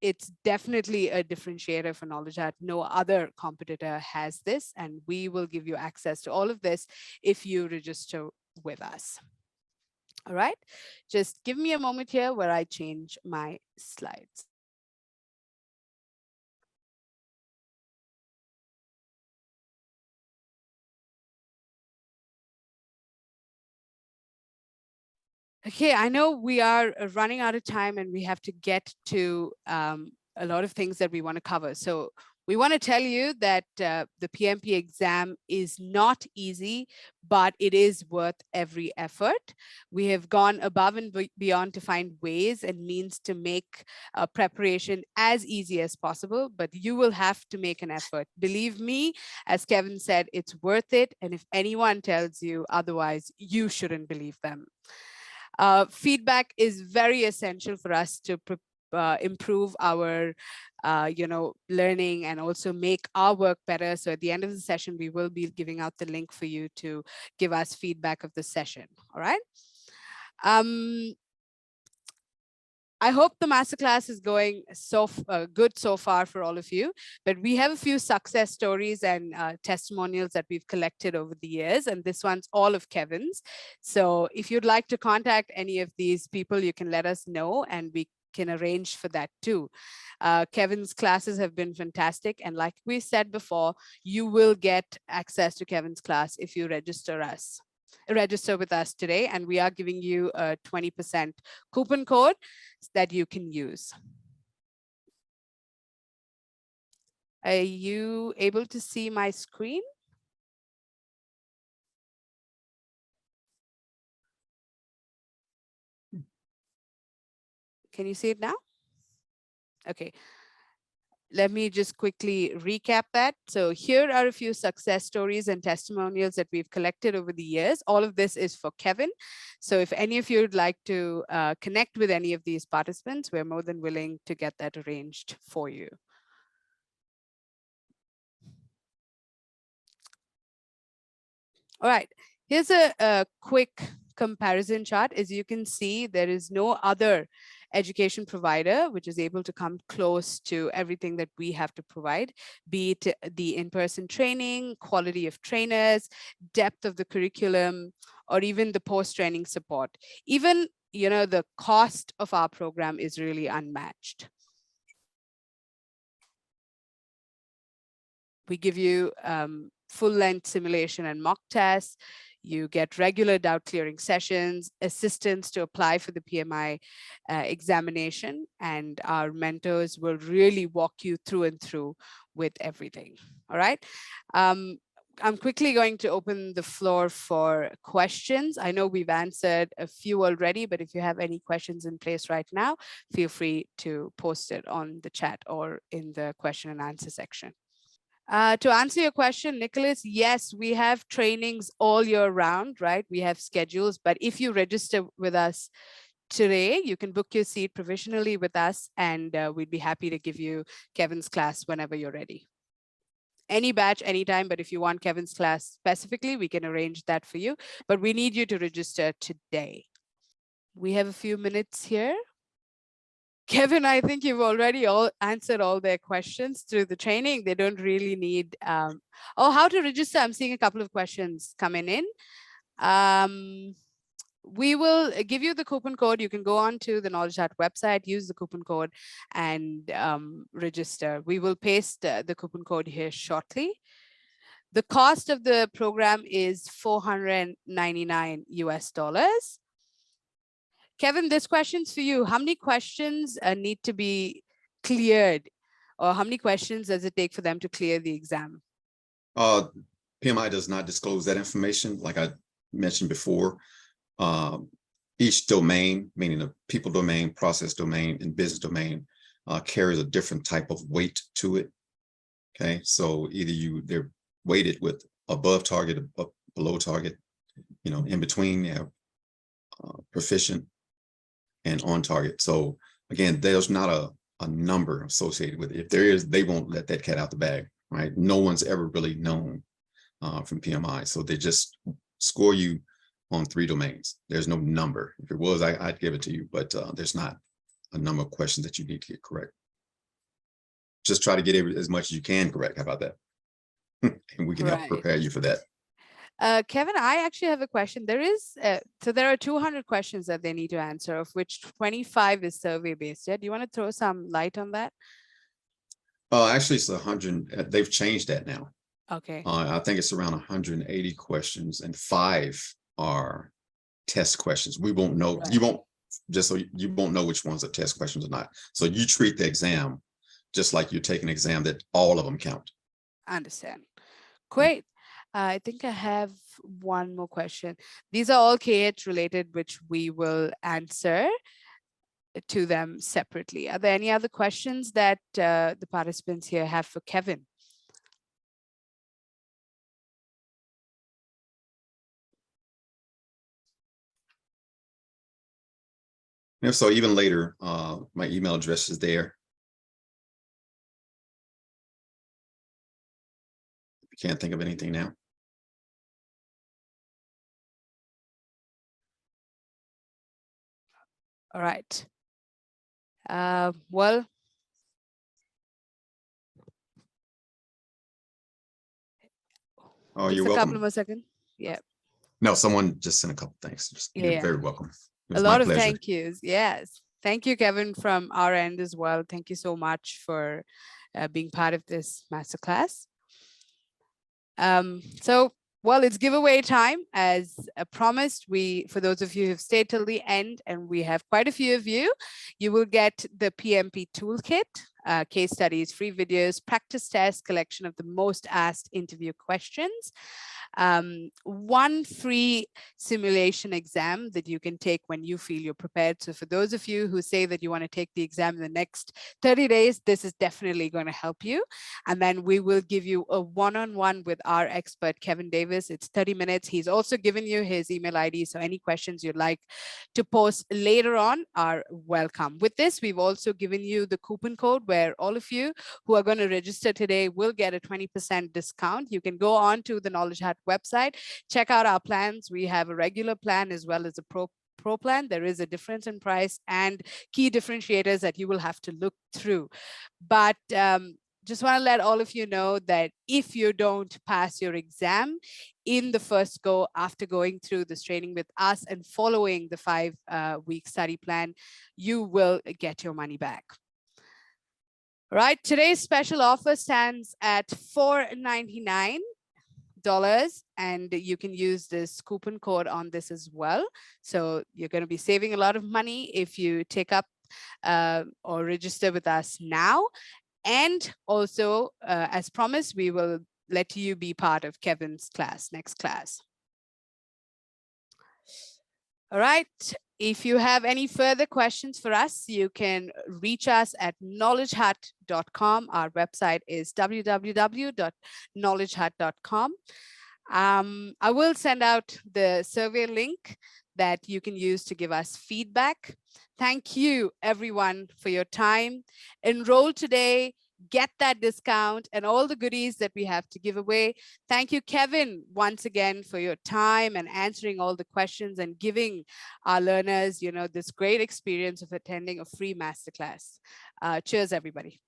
It's definitely a differentiator for KnowledgeHut. No other competitor has this, and we will give you access to all of this if you register with us. All right, just give me a moment here where I change my slides. Okay, I know we are running out of time and we have to get to a lot of things that we want to cover. So we want to tell you that the PMP exam is not easy, but it is worth every effort. We have gone above and beyond to find ways and means to make preparation as easy as possible, but you will have to make an effort. Believe me, as Kevin said, it's worth it. And if anyone tells you otherwise, you shouldn't believe them. Feedback is very essential for us to improve our learning and also make our work better. So at the end of the session, we will be giving out the link for you to give us feedback of the session. All right. I hope the masterclass is going so good so far for all of you, but we have a few success stories and testimonials that we've collected over the years, and this one's all of Kevin's. So if you'd like to contact any of these people, you can let us know and we can arrange for that too. Kevin's classes have been fantastic, and like we said before, you will get access to Kevin's class if you register with us today, and we are giving you a 20% coupon code that you can use. Are you able to see my screen? Can you see it now? Okay. Let me just quickly recap that. So here are a few success stories and testimonials that we've collected over the years. All of this is for Kevin. So if any of you would like to connect with any of these participants, we're more than willing to get that arranged for you. All right, here's a quick comparison chart. As you can see, there is no other education provider which is able to come close to everything that we have to provide, be it the in-person training, quality of trainers, depth of the curriculum, or even the post-training support. Even, the cost of our program is really unmatched. We give you full-length simulation and mock tests. You get regular doubt clearing sessions, assistance to apply for the PMI examination, and our mentors will really walk you through and through with everything. All right. I'm quickly going to open the floor for questions. I know we've answered a few already, but if you have any questions in place right now, feel free to post it on the chat or in the question and answer section. To answer your question, Nicholas, yes, we have trainings all year round, right? We have schedules, but if you register with us today, you can book your seat provisionally with us, and we'd be happy to give you Kevin's class whenever you're ready. Any batch, anytime, but if you want Kevin's class specifically, we can arrange that for you, but we need you to register today. We have a few minutes here. Kevin, I think you've already answered all their questions through the training. They don't really need, how to register. I'm seeing a couple of questions coming in. We will give you the coupon code. You can go on to the KnowledgeHut website, use the coupon code and register. We will paste the coupon code here shortly. The cost of the program is $499 US. Kevin, this question's for you. How many questions need to be cleared, or how many questions does it take for them to clear the exam? PMI does not disclose that information. Like I mentioned before, each domain, meaning the people domain, process domain, and business domain, carries a different type of weight to it. Okay, so either they're weighted with above target, below target, in between, proficient, and on target. So again, there's not a number associated with it. If there is, they won't let that cat out the bag, right? No one's ever really known from PMI. So they just score you on 3 domains. There's no number. If it was, I'd give it to you, but there's not a number of questions that you need to get correct. Just try to get as much as you can correct. How about that? And we can help prepare you for that. Kevin, I actually have a question. So there are 200 questions that they need to answer, of which 25 is survey based. Yeah? Do you want to throw some light on that? Actually, it's 100. They've changed that now. Okay. I think it's around 180 questions, and 5 are test questions. We won't know. Right. You won't know which ones are test questions or not. So you treat the exam just like you take an exam that all of them count. I understand. Great. I think I have one more question. These are all KH related, which we will answer to them separately. Are there any other questions that the participants here have for Kevin? So even later, my email address is there. If you can't think of anything now. All right. Well, you're welcome. A couple more seconds. Yeah. No, someone just sent a couple things. You're very welcome. A lot of thank yous. Yes. Thank you, Kevin, from our end as well. Thank you so much for being part of this masterclass. Well, it's giveaway time. As promised, for those of you who've stayed till the end, and we have quite a few of you, you will get the PMP toolkit, case studies, free videos, practice tests, collection of the most asked interview questions, one free simulation exam that you can take when you feel you're prepared. So for those of you who say that you want to take the exam in the next 30 days, this is definitely going to help you. And then we will give you a one-on-one with our expert, Kevin Davis. It's 30 minutes. He's also given you his email ID. So any questions you'd like to post later on are welcome. With this, we've also given you the coupon code where all of you who are going to register today will get a 20% discount. You can go on to the KnowledgeHut website, check out our plans. We have a regular plan as well as a pro plan. There is a difference in price and key differentiators that you will have to look through. But just want to let all of you know that if you don't pass your exam in the first go after going through this training with us and following the 5-week study plan, you will get your money back. All right, today's special offer stands at $499. and you can use this coupon code on this as well. So you're going to be saving a lot of money if you take up or register with us now. And also, as promised, we will let you be part of Kevin's class, next class. All right. If you have any further questions for us, you can reach us at knowledgehut.com. Our website is www.knowledgehut.com. I will send out the survey link that you can use to give us feedback. Thank you, everyone, for your time. Enroll today, get that discount and all the goodies that we have to give away. Thank you, Kevin, once again for your time and answering all the questions and giving our learners, this great experience of attending a free masterclass. Cheers, everybody.